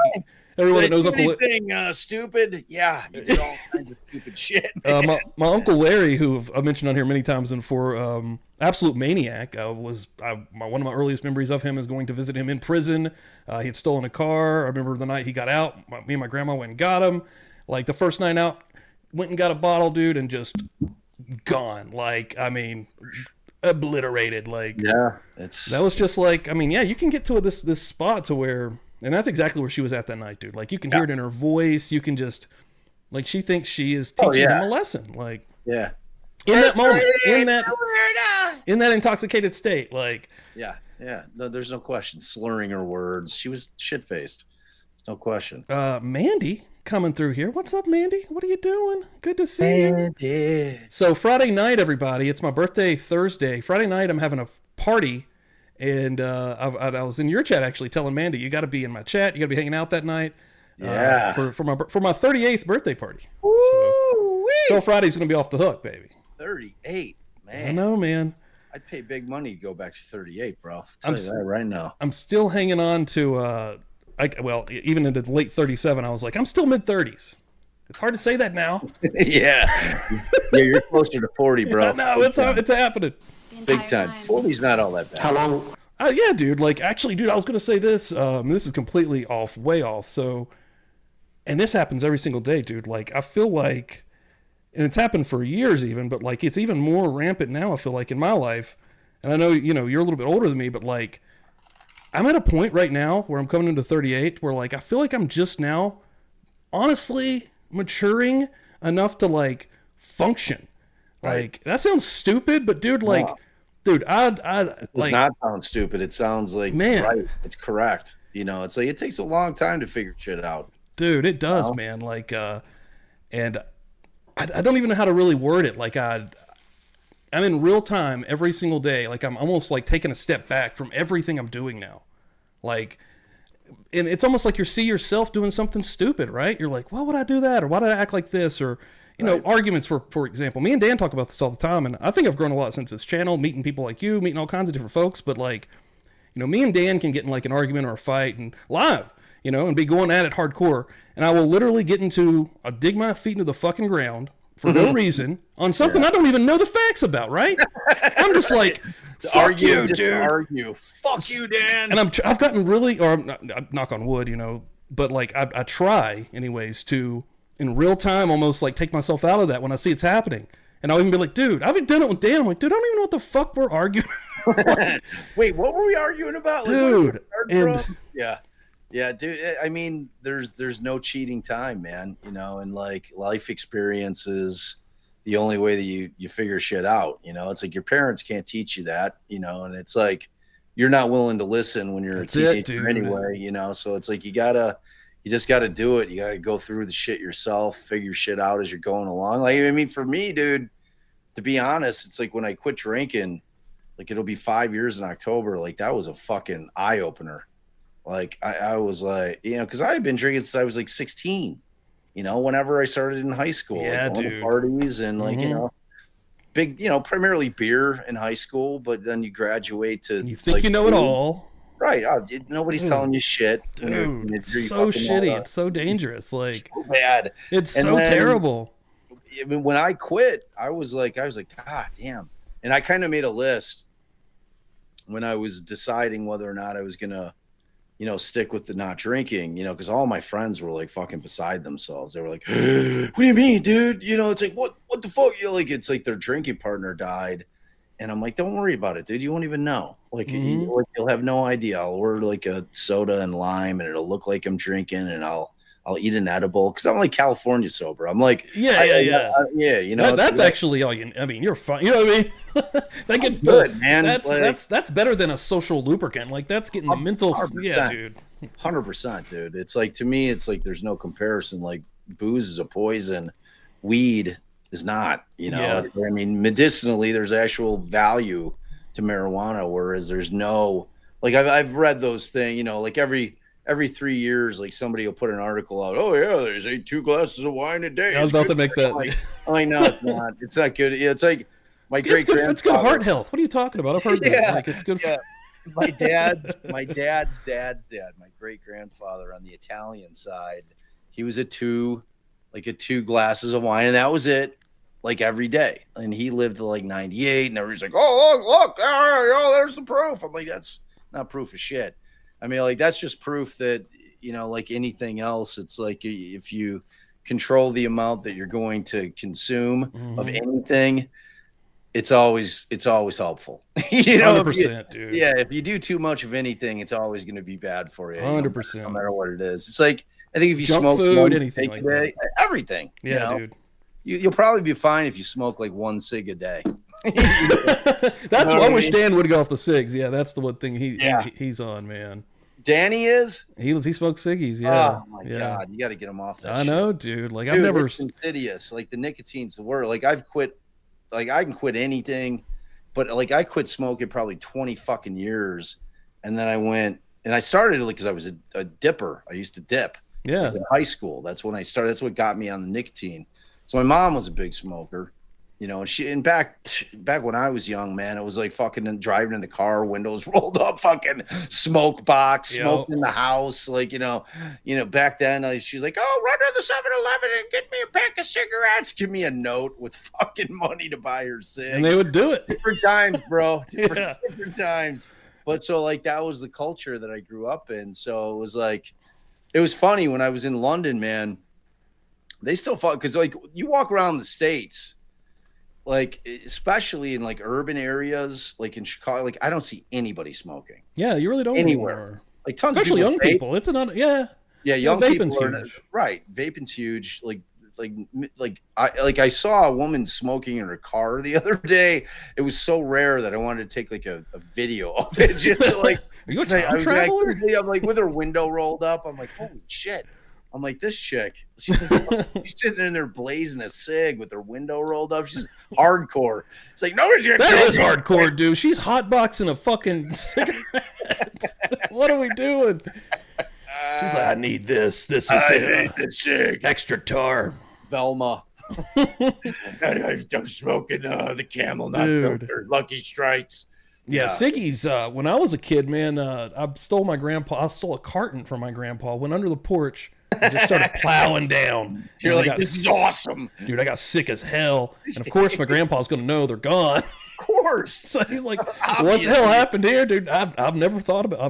Everyone that knows Uncle Larry. Stupid? Yeah, you did all kinds of stupid shit. My Uncle Larry, who I've mentioned on here many times, and for absolute maniac, one of my earliest memories of him is going to visit him in prison. He had stolen a car. I remember the night he got out, me and my grandma went and got him. Like the first night out, went and got a bottle, dude, and just gone. Like, I mean, obliterated. Like, Yeah, it's that was just like, I mean, yeah, you can get to this spot to where, and that's exactly where she was at that night, dude. Like, you can hear it in her voice. You can just, like, she thinks she is teaching him a lesson. Like, yeah, in that moment, in that intoxicated state, like, yeah. No, there's no question. Slurring her words, she was shit faced. No question. Mandy coming through here. What's up, Mandy? What are you doing? Good to see you. So Friday night, everybody, it's my birthday Thursday. Friday night, I'm having a party, and I was in your chat actually telling Mandy, you got to be in my chat. You got to be hanging out that night. Yeah. For my 38th birthday party. So Friday's gonna be off the hook, baby. 38, man. I know, man. I'd pay big money to go back to 38, bro. I'll tell you that right now. I'm still hanging on to even into late 37, I was like, I'm still mid 30s. It's hard to say that now. Yeah, you're closer to 40, bro. No, it's happening. Big time. 40's not all that bad. How long? Yeah, dude. Like, actually, dude, I was gonna say this. This is completely off, way off. So, and this happens every single day, dude. Like, I feel like, and it's happened for years even, but like, it's even more rampant now. I feel like in my life, and I know you're a little bit older than me, but like, I'm at a point right now where I'm coming into 38, where like I feel like I'm just now, honestly, maturing enough to like function. Like, that sounds stupid, but dude, like. Wow. Dude, it does not sound stupid. It sounds like, man, right. It's correct. It's like it takes a long time to figure shit out. Dude, it does, man. Like, and I don't even know how to really word it. Like, I'm in real time every single day. Like, I'm almost like taking a step back from everything I'm doing now. Like, and it's almost like you see yourself doing something stupid, right? You're like, why would I do that? Or why did I act like this? Or, arguments, for example. Me and Dan talk about this all the time, and I think I've grown a lot since this channel, meeting people like you, meeting all kinds of different folks, but like, me and Dan can get in like an argument or a fight and live, and be going at it hardcore, and I will literally I'll dig my feet into the fucking ground for no reason on something I don't even know the facts about, right? I'm just like, fuck you, dude. Argue. Fuck you, Dan. And I've gotten really, or knock on wood, but like, I try anyways to, in real time, almost like take myself out of that when I see it's happening. And I'll even be like, dude, I've done it with Dan. I'm like, dude, I don't even know what the fuck we're arguing. Like, wait, what were we arguing about? Dude. Yeah, dude. I mean, there's no cheating time, man. And like life experience is the only way that you figure shit out. It's like your parents can't teach you that, and it's like you're not willing to listen when you're a teenager anyway, so it's like you just got to do it. You got to go through the shit yourself, figure shit out as you're going along. Like, I mean, for me, dude, to be honest, it's like when I quit drinking, like it'll be 5 years in October. Like that was a fucking eye opener. Like I was like, cause I had been drinking since I was like 16, whenever I started in high school, yeah, like, dude. going to parties and like, big, primarily beer in high school, but then you graduate to, you think, like, it all. Right. Nobody's telling you shit. Dude, it's so shitty. It's so dangerous. Like, so bad. It's so terrible. I mean, when I quit, I was like, God damn. And I kind of made a list when I was deciding whether or not I was going to, stick with the not drinking, because all my friends were like fucking beside themselves. They were like, what do you mean, dude? It's like, what the fuck? It's like their drinking partner died. And I'm like, don't worry about it, dude. You won't even know. Like, you'll have no idea. I'll order like a soda and lime, and it'll look like I'm drinking, and I'll eat an edible because I'm like California sober. I'm like, yeah. That's actually all you. I mean, you're fine. You know what I mean? That gets good, man. That's better than a social lubricant. Like that's getting the mental. 100%. Yeah, dude. 100%, dude. It's like, to me, it's like there's no comparison. Like booze is a poison, weed is not, I mean, medicinally, there's actual value to marijuana, whereas there's no, like, I've read those things, like every 3 years, like somebody will put an article out. Oh yeah, there's 2 glasses of wine a day. I was about to make that. Like, no, it's not. It's not good. It's like my great grandfather. It's good heart health. What are you talking about? I've heard that. Like, it's good. Yeah. My dad's dad, my great grandfather on the Italian side, he was at 2 glasses of wine, and that was it. Like every day, and he lived to like 98, and everybody's like, "Oh, look, there's the proof." I'm like, "That's not proof of shit." I mean, like that's just proof that like anything else, it's like if you control the amount that you're going to consume of Mhm. anything, it's always helpful. You know, 100%, dude. yeah, if you do too much of anything, it's always going to be bad for you. 100%. No matter what it is. It's like, I think if you Junk smoke food, one anything cig like a day, everything. Yeah, you know? dude. You'll probably be fine if you smoke like 1 cig a day. That's what I I wish mean? Dan would go off the cigs. Yeah, that's the one thing Yeah. he's on, man. Danny is? He smokes ciggies. Yeah. Oh my yeah. God. You got to get him off that I shit. know, dude. Like Dude, I've never. it's insidious. Like the nicotine's the word. Like I've quit, like I can quit anything, but like I quit smoking probably 20 fucking years. And then I went and I started like, cause I was a dipper. I used to dip Yeah. in high school. That's when I started. That's what got me on the nicotine. So my mom was a big smoker, you know, and back when I was young, man, it was like fucking driving in the car, windows rolled up, fucking smoke box, smoke in the house. Like, you know, back then she's like, oh, run to the 7-Eleven and get me a pack of cigarettes. Give me a note with fucking money to buy her cigs. And they would do it. Different times, bro. Yeah. Different times. But so like that was the culture that I grew up in. So it was like, it was funny when I was in London, man. They still fought because like you walk around the States, like especially in like urban areas, like in Chicago, like I don't see anybody smoking Yeah, you really don't anywhere. anymore. Like tons Especially of young people vape. people. It's another. Yeah. Yeah, young vaping's people are huge. right. Vaping's huge. I saw a woman smoking in her car the other day. It was so rare that I wanted to take like a video of it. Just to, like, Are you a I time was traveler? I'm like with her window rolled up. I'm like, holy shit. I'm like, this chick, she's sitting in there blazing a cig with her window rolled up. She's hardcore. It's like, nobody's gonna That tell is me. hardcore, dude. She's hotboxing a fucking cigarette. What are we doing? She's like, I need this. This is this cig. extra tar. Velma. I'm smoking the Camel, not Dude. filter. Lucky Strikes. Yeah, ciggies. When I was a kid, man, I stole I stole a carton from my grandpa, went under the porch, and just started plowing down. You're And I like, got this is awesome. Dude, I got sick as hell. And of course, my grandpa's going to know they're gone. Of course. So he's like, what the hell happened here, dude? I've never forgot about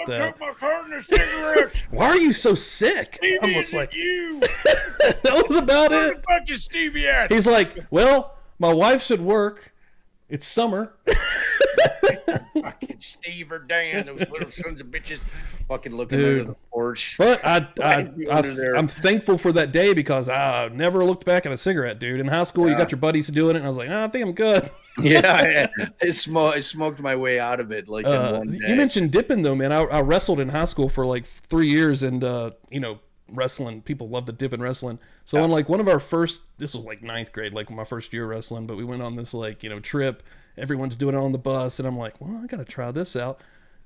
that. Took my carton of cigarettes. Why are you so sick? I'm just like, you. that was about Where it. the fuck is Stevie at? He's like, well, my wife's at work. It's summer. Fucking Steve or Dan, those little sons of bitches, fucking looking Dude. under the porch. But Under there. I'm thankful for that day because I never looked back at a cigarette, dude. In high school, you got your buddies doing it, and I was like, I think I'm good. Yeah, I smoked my way out of it like in one day. You mentioned dipping, though, man. I wrestled in high school for like 3 years, and wrestling, people love to dip in wrestling. So on like one of our first, this was like 9th grade, like my first year wrestling, but we went on this like, trip. Everyone's doing it on the bus, and I'm like, well, I gotta try this out.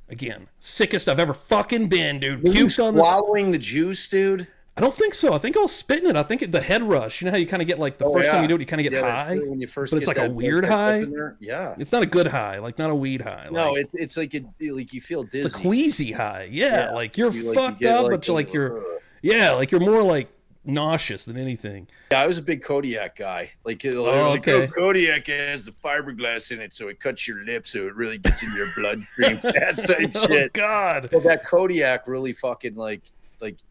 Again, sickest I've ever fucking been, dude. Were you Puked on this. swallowing the juice, dude? I don't think so. I think I was spitting it. I think the head rush. You know how you kind of get like the first time you do it, you kind of get that's high, true, when you first but it's get like a that- weird that high. in there. Yeah. It's not a good high, like not a weed high. No, Like, it's like like you feel dizzy. it's a queasy high. Yeah, like you're You, fucked get, up, but you're like like you're more like nauseous than anything. Yeah, I was a big Kodiak guy. Like, okay. Kodiak has the fiberglass in it, so it cuts your lips, so it really gets in your bloodstream fast type Oh shit. God. But that Kodiak really fucking like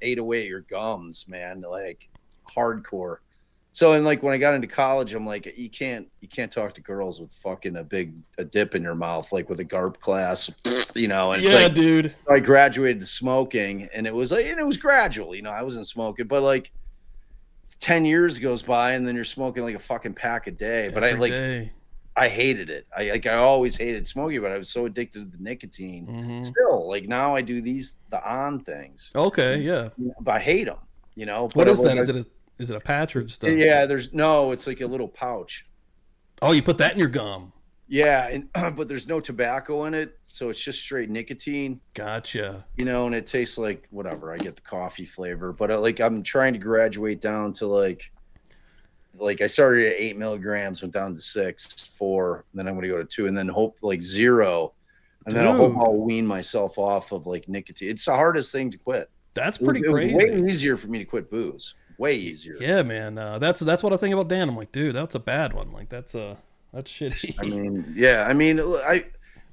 ate away at your gums, man. Like hardcore. So and like when I got into college, I'm like, you can't talk to girls with fucking a dip in your mouth, like with a GARP class, And it's Yeah, like, dude. I graduated to smoking, and it was like, and it was gradual. I wasn't smoking, but like 10 years goes by, and then you're smoking like a fucking pack a day. But Every day. I hated it. I always hated smoking, but I was so addicted to the nicotine. Mhm. Still, like now I do the on things, Okay, yeah. but I hate them. What But is that? like, Is it a patch or just a... Yeah, it's like a little pouch. Oh, you put that in your gum. Yeah, and but there's no tobacco in it, so it's just straight nicotine. Gotcha. And it tastes like whatever. I get the coffee flavor, but I'm trying to graduate down to like I started at 8 milligrams, went down to 6, 4, then I'm going to go to 2, and then hope like 0, and then I hope Dude. I'll wean myself off of like nicotine. It's the hardest thing to quit. That's pretty It was crazy. way easier for me to quit booze. Way easier. Yeah, man. That's what I think about Dan. I'm like, dude, that's a bad one. Like that's shitty. I mean,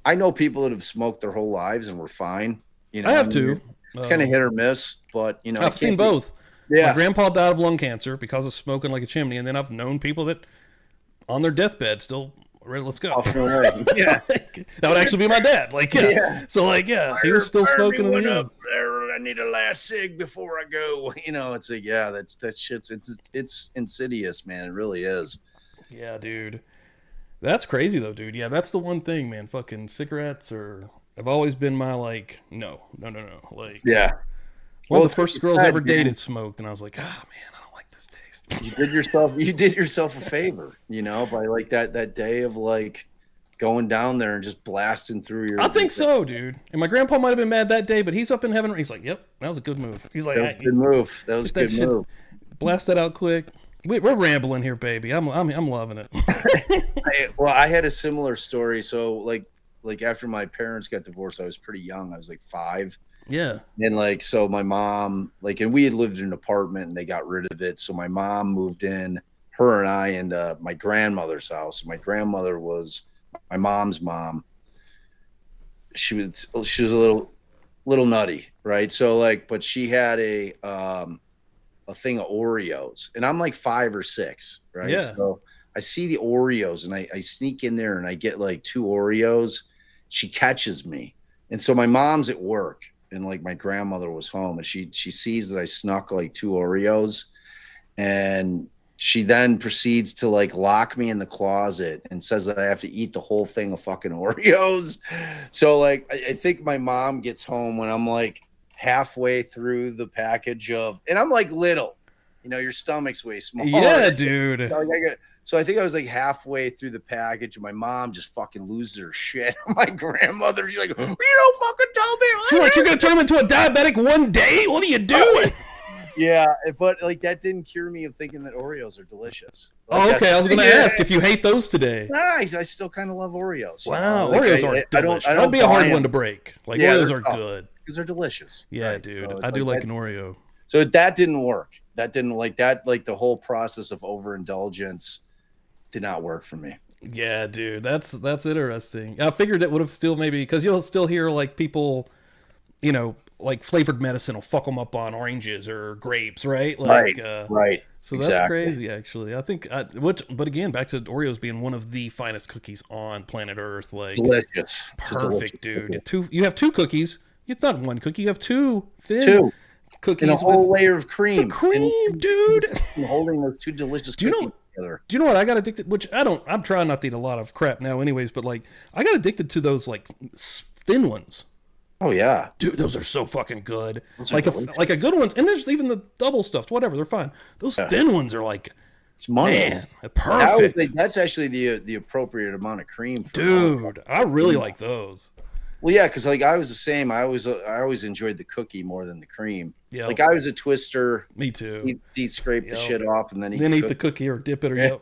I know people that have smoked their whole lives and were fine. I have too. It's kind of hit or miss, but I've seen both. Yeah. My grandpa died of lung cancer because of smoking like a chimney, and then I've known people that on their deathbed still ready, let's go. Yeah. That would actually be my dad. Like, yeah. Yeah. So, like, yeah, he was still smoking in the end. There, I need a last cig before I go. You know, it's like, yeah, that shit's it's insidious, man. It really is. Yeah, dude. That's crazy though, dude. Yeah, that's the one thing, man. Fucking cigarettes have always been my like, no. Like, Yeah. one Well, of the first girls I ever dated smoked, and I was like, man, I don't like this taste. You did yourself a favor, you know, by like that day of like going down there and just blasting through your. I think so, dude. And my grandpa might have been mad that day, but he's up in heaven. He's like, yep, that was a good move. He's like, That was a good move. That was a get that good move. blast that out quick. We're rambling here, baby. I'm loving it. I had a similar story. So like after my parents got divorced, I was pretty young. I was like 5. Yeah. And like, so my mom, like, and we had lived in an apartment and they got rid of it. So my mom moved in, her and I, into my grandmother's house. My grandmother was my mom's mom. She was a little nutty, right? So like, but she had a thing of Oreos, and I'm like 5 or 6, right? Yeah. So I see the Oreos and I sneak in there and I get like 2 Oreos. She catches me. And so my mom's at work and like my grandmother was home, and she sees that I snuck like 2 Oreos, and she then proceeds to like lock me in the closet and says that I have to eat the whole thing of fucking Oreos. So like, I think my mom gets home when I'm like halfway through the package of, and I'm like little, you know, your stomach's way smaller. Yeah, dude. So I think I was like halfway through the package, and my mom just fucking loses her shit. My grandmother, she's like, "You don't fucking tell me." She's like, you're gonna turn him into a diabetic one day? What are you doing? Yeah, but like that didn't cure me of thinking that Oreos are delicious. Like, Oh, okay. I was gonna ask if you hate those today. Nice. I still kind of love Oreos. Wow, Like, Oreos are delicious. That'd be a hard one to break. Like, Oreos are good because they're delicious. Yeah, right? dude. So I do like that, an Oreo. So that didn't work. That didn't like that. Like the whole process of overindulgence did not work for me. Yeah, dude. That's interesting. I figured it would have still maybe, because you'll still hear like people, you know, like flavored medicine will fuck them up on oranges or grapes, right? Like, right. So that's crazy, actually. I think, but again, back to Oreos being one of the finest cookies on planet Earth. Like, delicious, perfect, dude. You have 2 cookies. It's not 1 cookie. You have 2 thin cookies and a whole with layer of cream. Dude. And holding those 2 delicious cookies together. Do you know what I got addicted? Which I'm trying not to eat a lot of crap now, anyways. But like, I got addicted to those like thin ones. Oh yeah, dude, those are so fucking good. Like a good ones, and there's even the double stuffed, whatever. They're fine. Those thin ones are like, it's money. Man, perfect. That's actually the appropriate amount of cream. Dude, I really like those. Well, yeah, because like I was the same. I always enjoyed the cookie more than the cream. Yeah, like I was a twister. Me too. He'd scrape the shit off and then eat the cookie or dip it or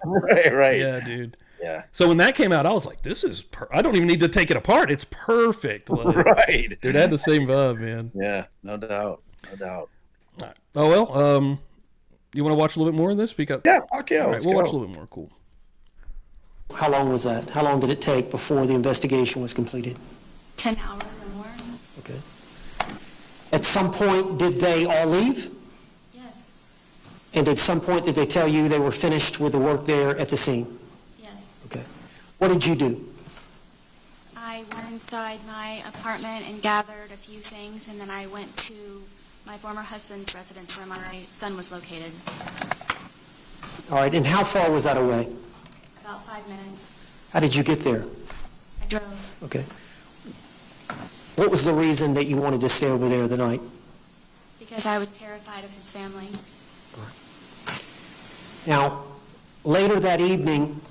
right. Yeah, dude. Yeah. So when that came out, I was like, "This is. I don't even need to take it apart. It's perfect." Like, right. Dude, I had the same vibe, man. Yeah, no doubt. Right. Oh well. You want to watch a little bit more of this? Yeah. Okay. All right, we'll watch a little bit more. Cool. How long was that? How long did it take before the investigation was completed? 10 hours or more. Okay. At some point, did they all leave? Yes. And at some point, did they tell you they were finished with the work there at the scene? Yes. Okay. What did you do? I went inside my apartment and gathered a few things, and then I went to my former husband's residence where my son was located. All right. And how far was that away? About 5 minutes. How did you get there? I drove. Okay. What was the reason that you wanted to stay over there the night? Because I was terrified of his family. Now, later that evening,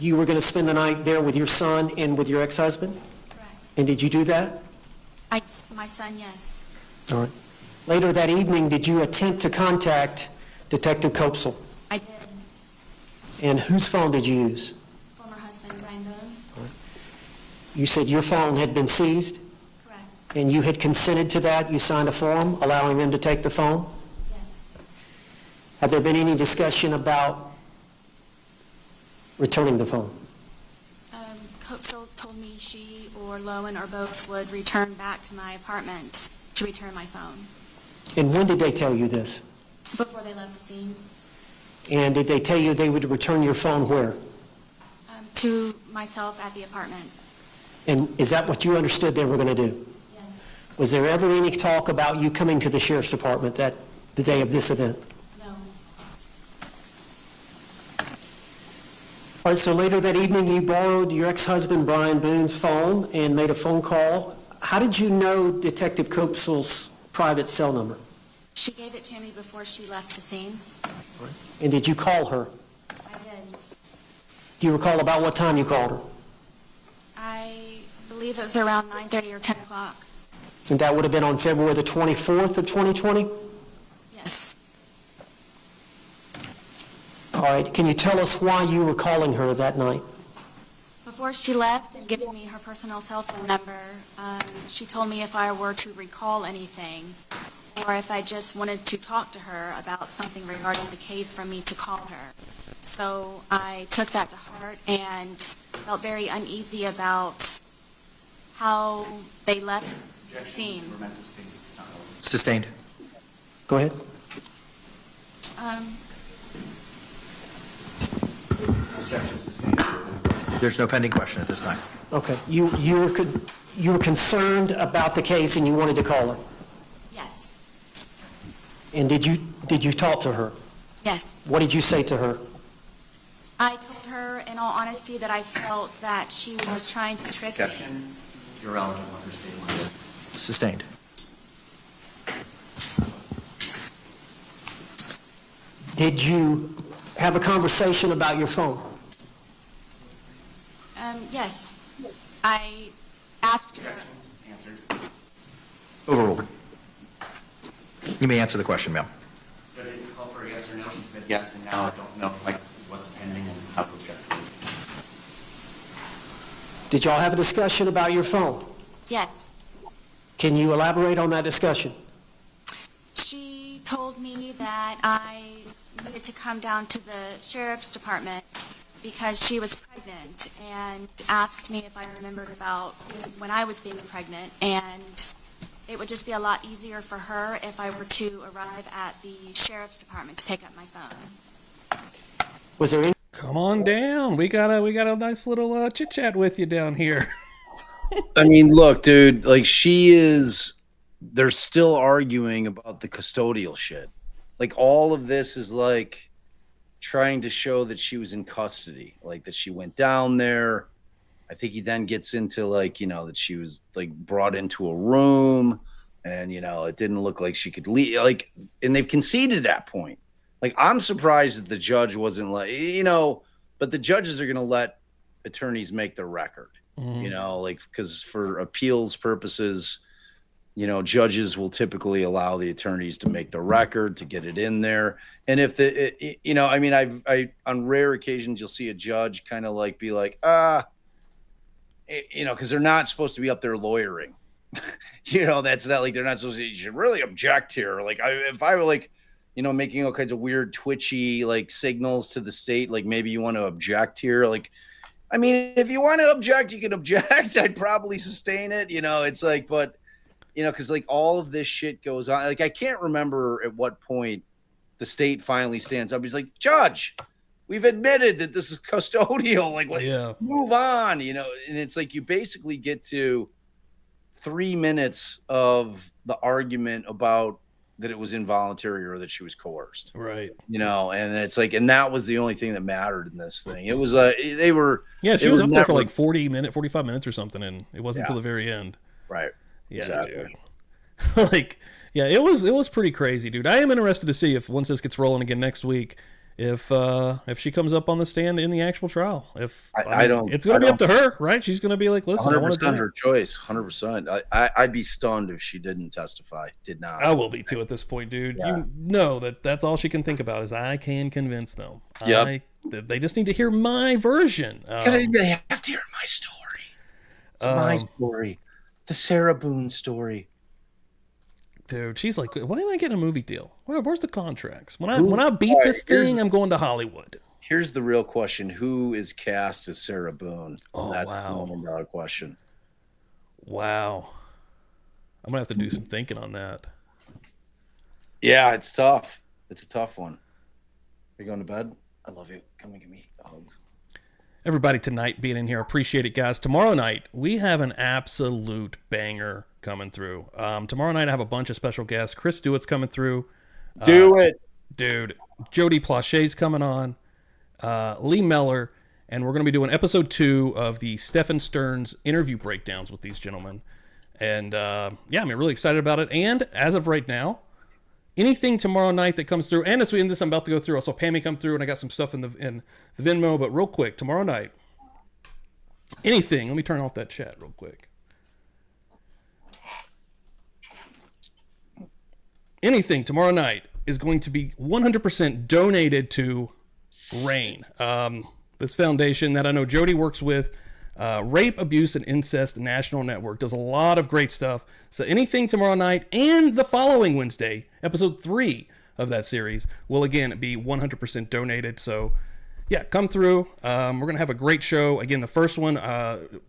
you were going to spend the night there with your son and with your ex-husband? Correct. And did you do that? My son, yes. All right. Later that evening, did you attempt to contact Detective Copesel? I did. And whose phone did you use? Former husband, Brian Boone. All right. You said your phone had been seized? Correct. And you had consented to that? You signed a form allowing them to take the phone? Yes. Have there been any discussion about returning the phone? Copesel told me she or Lowen or both would return back to my apartment to return my phone. And when did they tell you this? before they left the scene. And did they tell you they would return your phone where? To myself at the apartment. And is that what you understood they were going to do? Yes. Was there ever any talk about you coming to the sheriff's department the day of this event? No. All right, so later that evening, you borrowed your ex-husband Brian Boone's phone and made a phone call. How did you know Detective Copsel's private cell number? She gave it to me before she left the scene. And did you call her? I did. Do you recall about what time you called her? I believe it was around 9:30 or 10 o'clock. And that would have been on February the 24th of 2020? Yes. All right, can you tell us why you were calling her that night? Before she left and giving me her personal cell phone number, she told me if I were to recall anything or if I just wanted to talk to her about something regarding the case for me to call her. So I took that to heart and felt very uneasy about how they left the scene. We're meant to state it's not relevant. Sustained. Go ahead. Objection sustained. There's no pending question at this time. Okay, you were concerned about the case and you wanted to call her? Yes. And did you talk to her? Yes. What did you say to her? I told her, in all honesty, that I felt that she was trying to trick me. Objection. You're relevant on her statement. Sustained. Did you have a conversation about your phone? Yes. I asked her. Answered. Overruled. You may answer the question, ma'am. Did I call for a yes or no? She said yes, and now I don't know what's pending and how to object to it. Did y'all have a discussion about your phone? Yes. Can you elaborate on that discussion? She told me that I needed to come down to the sheriff's department because she was pregnant and asked me if I remembered about when I was being pregnant, and it would just be a lot easier for her if I were to arrive at the sheriff's department to pick up my phone. Was there any? Come on down. We got a nice little chit chat with you down here. I mean, look, dude, like they're still arguing about the custodial shit. Like all of this is like trying to show that she was in custody, like that she went down there. I think he then gets into like, that she was like brought into a room and, it didn't look like she could leave. Like, and they've conceded that point. Like, I'm surprised that the judge wasn't like, but the judges are going to let attorneys make their record, like, because for appeals purposes, judges will typically allow the attorneys to make the record, to get it in there. And if I on rare occasions, you'll see a judge kind of like be like, because they're not supposed to be up there lawyering. That's not like they're not supposed to, you should really object here. Like if I were like, making all kinds of weird twitchy like signals to the state, like maybe you want to object here. Like, I mean, if you want to object, you can object. I'd probably sustain it. It's like, but because like all of this shit goes on. Like I can't remember at what point the state finally stands up. He's like, Judge, we've admitted that this is custodial. Like, move on, and it's like you basically get to 3 minutes of the argument about that it was involuntary or that she was coerced. Right. And it's like, and that was the only thing that mattered in this thing. It was, she was up there for like 45 minutes or something, and it wasn't until the very end. Right. Yeah, Exactly. Dude. it was pretty crazy, dude. I am interested to see if once this gets rolling again next week, if she comes up on the stand in the actual trial. If it's going to be up to her, right? She's going to be like, listen, 100% her choice, 100%. I'd be stunned if she didn't testify. Did not. I will be too at this point, dude. Yeah. You know that's all she can think about is I can convince them. Yep. They just need to hear my version. They have to hear my story. It's my story. The Sarah Boone story. Dude, she's like, why am I getting a movie deal? Where's the contracts? When I beat this thing, I'm going to Hollywood. Here's the real question. Who is cast as Sarah Boone? Oh, That's wow. the $1 million question. Wow. I'm going to have to do some thinking on that. Yeah, it's tough. It's a tough one. Are you going to bed? I love you. Come and give me hugs. Everybody tonight being in here, appreciate it, guys. Tomorrow night we have an absolute banger coming through. Tomorrow night I have a bunch of special guests. Chris Stewart's coming through. Do it, dude. Jody Plachey's coming on. Lee Meller, and we're going to be doing episode 2 of the Stephen Stearns interview breakdowns with these gentlemen. And yeah, I'm really excited about it. And as of right now, anything tomorrow night that comes through, and as we end this, I'm about to go through. I saw Pammy come through, and I got some stuff in the Venmo. But real quick, tomorrow night, anything. Let me turn off that chat real quick. Anything tomorrow night is going to be 100% donated to RAIN, this foundation that I know Jody works with. Rape, Abuse, and Incest National Network does a lot of great stuff. So anything tomorrow night and the following Wednesday, episode 3 of that series, will again be 100% donated. So yeah, come through. We're going to have a great show. Again, the first one,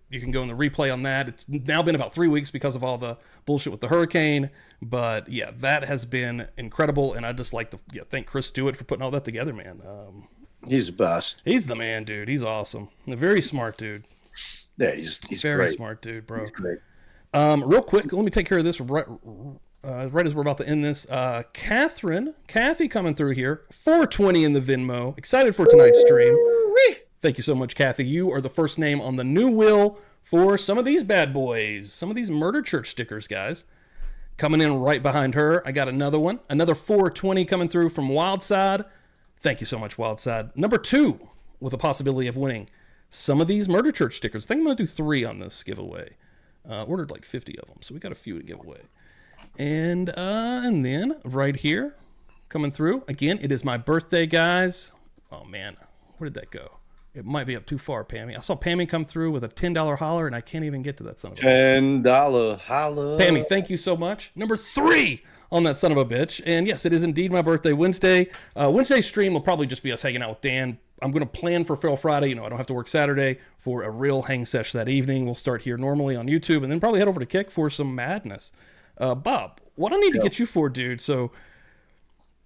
you can go in the replay on that. It's now been about 3 weeks because of all the bullshit with the hurricane. But yeah, that has been incredible. And I'd just like to thank Chris Stewart for putting all that together, man. He's the best. He's the man, dude. He's awesome. A very smart dude. Yeah, he's very great. smart dude, bro. He's great. Real quick, let me take care of this right as we're about to end this. Kathy coming through here. 420 in the Venmo. Excited for tonight's stream. Thank you so much, Kathy. You are the first name on the new wheel for some of these bad boys. Some of these Murder Church stickers, guys. Coming in right behind her. I got another one. Another 420 coming through from Wildside. Thank you so much, Wildside. Number 2 with a possibility of winning some of these Murder Church stickers. I think I'm going to do 3 on this giveaway. Ordered like 50 of them, so we got a few to give away. And then right here, coming through. Again, it is my birthday, guys. Oh, man. Where did that go? It might be up too far, Pammy. I saw Pammy come through with a $10 holler, and I can't even get to that son of a bitch. $10 holler. Pammy, thank you so much. Number 3 on that son of a bitch. And yes, it is indeed my birthday Wednesday. Wednesday's stream will probably just be us hanging out with Dan. I'm going to plan for Feral Friday. You know, I don't have to work Saturday for a real hang sesh that evening. We'll start here normally on YouTube and then probably head over to Kick for some madness. Bob, what I need to get you for, dude. So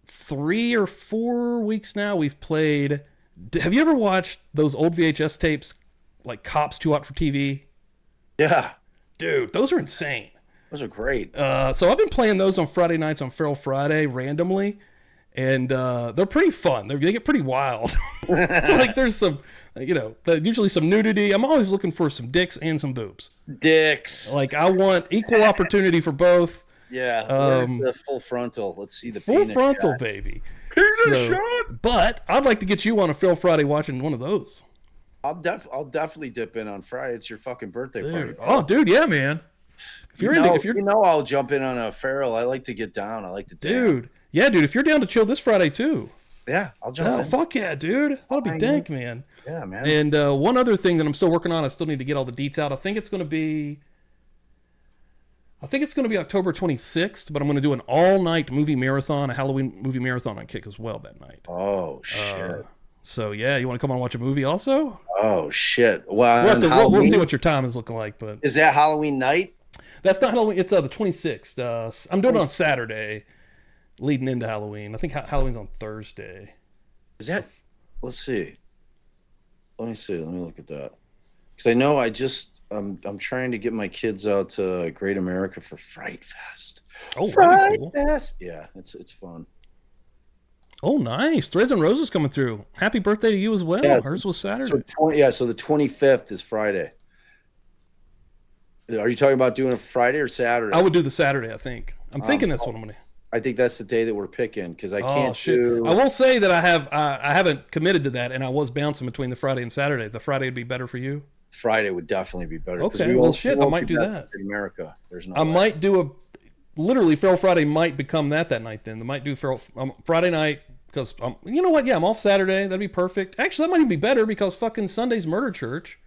3 or 4 weeks now we've played. Have you ever watched those old VHS tapes like Cops Too Hot for TV? Yeah. Dude, those are insane. Those are great. So I've been playing those on Friday nights on Feral Friday randomly. And they're pretty fun. They get pretty wild. Like there's some, usually some nudity. I'm always looking for some dicks and some boobs. Dicks. Like I want equal opportunity for both. Yeah. The full frontal. Let's see the full frontal, shot. Baby. Penis shot. But I'd like to get you on a Feral Friday watching one of those. I'll definitely dip in on Friday. It's your fucking birthday party. Oh, dude, yeah, man. If you're I'll jump in on a Feral. I like to get down. I like to dance. Dude. Yeah, dude, if you're down to chill this Friday, too. Yeah, I'll jump in. Oh, fuck yeah, dude. That'll be dank, man. Yeah, man. And one other thing that I'm still working on, I still need to get all the details. I think it's going to be October 26th, but I'm going to do an all-night movie marathon, a Halloween movie marathon on Kick as well that night. Oh, shit. So, yeah, you want to come on and watch a movie also? Oh, shit. Well, we'll see what your time is looking like. But is that Halloween night? That's not Halloween. It's the 26th. I'm doing it on Saturday. Leading into Halloween. I think Halloween's on Thursday. Is that? Let's see. Let me see. Let me look at that. Because I know I'm trying to get my kids out to Great America for Fright Fest. Oh, Fright cool. Fest. Yeah, it's fun. Oh, nice. Threads and Roses coming through. Happy birthday to you as well. Yeah, hers was Saturday. So the 25th is Friday. Are you talking about doing a Friday or Saturday? I would do the Saturday, I think. I'm thinking that's what I'm going to. I think that's the day that we're picking because I can't. Oh shit! I will say that I haven't committed to that, and I was bouncing between the Friday and Saturday. The Friday would be better for you. Friday would definitely be better. Okay, well shit, I might do that. In America, there's no. I might do literally Feral Friday might become that night. Then I might do Feral Friday night because you know what? Yeah, I'm off Saturday. That'd be perfect. Actually, that might even be better because fucking Sunday's Murder Church.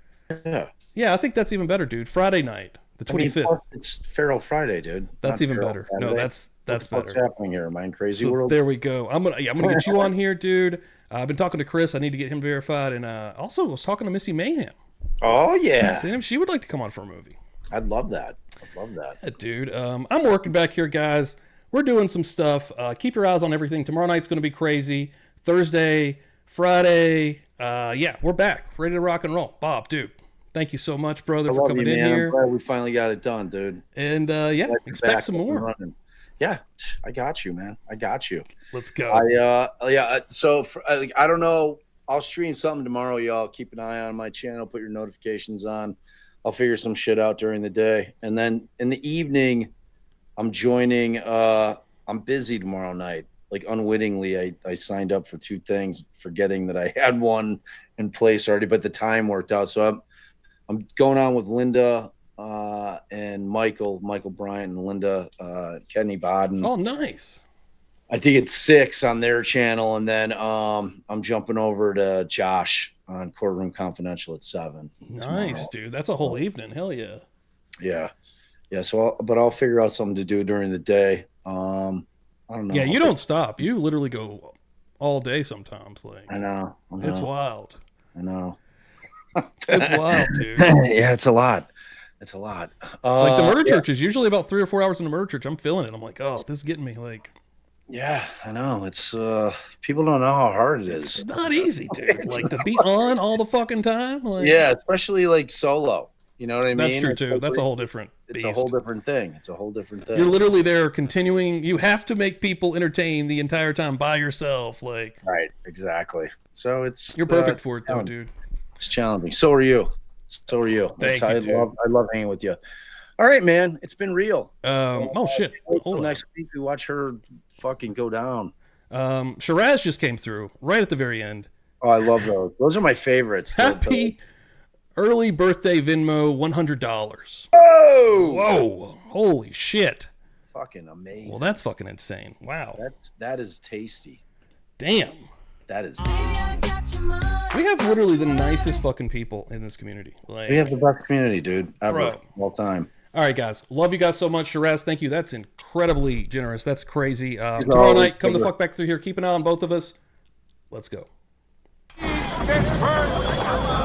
Yeah. Yeah, I think that's even better, dude. Friday night, the 25th. It's Feral Friday, dude. That's even better. No, that's better. What's happening here? Am I in crazy world? There we go. I'm gonna get you on here, dude. I've been talking to Chris. I need to get him verified, and also was talking to Missy Mayhem. Oh yeah, she would like to come on for a movie. I'd love that. Yeah, dude. I'm working back here, guys. we're doing some stuff. Keep your eyes on everything. Tomorrow night's going to be crazy. Thursday, Friday. Yeah, we're back, ready to rock and roll. Bob, dude, thank you so much, brother, for coming in here. I'm glad we finally got it done, dude. And yeah, expect some more. Yeah, I got you, man. I got you. Let's go. So I don't know. I'll stream something tomorrow, y'all. Keep an eye on my channel. Put your notifications on. I'll figure some shit out during the day, and then in the evening, I'm joining. I'm busy tomorrow night. Like unwittingly, I signed up for 2 things, forgetting that I had one in place already, but the time worked out. So I'm going on with Linda and Michael Bryant and Linda Kenny Bodden. Oh, nice. I think it's 6 on their channel, and then I'm jumping over to Josh on Courtroom Confidential at 7. Nice, dude. That's a whole evening. Hell yeah. Yeah. So, I'll figure out something to do during the day. I don't know. Yeah, you don't stop. You literally go all day sometimes. Like I know. It's wild. I know. It's wild, dude. Yeah, it's a lot. It's a lot. Like the murder church is usually about 3 or 4 hours in the murder church. I'm feeling it. I'm like, oh, this is getting me. Like, yeah, I know. It's people don't know how hard it is. It's not easy, dude. Like to be on all the fucking time. Like, yeah, especially like solo. You know what I mean? That's true too. That's a whole different beast. It's a whole different thing. It's a whole different thing. You're literally there continuing. You have to make people entertain the entire time by yourself. Like, right, exactly. So it's you're perfect for it though, dude. It's challenging. So are you. Thank you, I love hanging with you. All right, man. It's been real. Oh shit. Hold on. Next week we watch her fucking go down. Shiraz just came through right at the very end. Oh, I love those. Those are my favorites. Happy early birthday Venmo, $100. Oh, whoa! Holy shit! Fucking amazing. Well, that's fucking insane. Wow. That is tasty. Damn. That is tasty. We have literally the nicest fucking people in this community. Like, we have the best community, dude, ever, bro. All time. All right, guys. Love you guys so much. Shiraz, thank you. That's incredibly generous. That's crazy. Tomorrow night, come the fuck back through here. Keep an eye on both of us. Let's go. Disperse!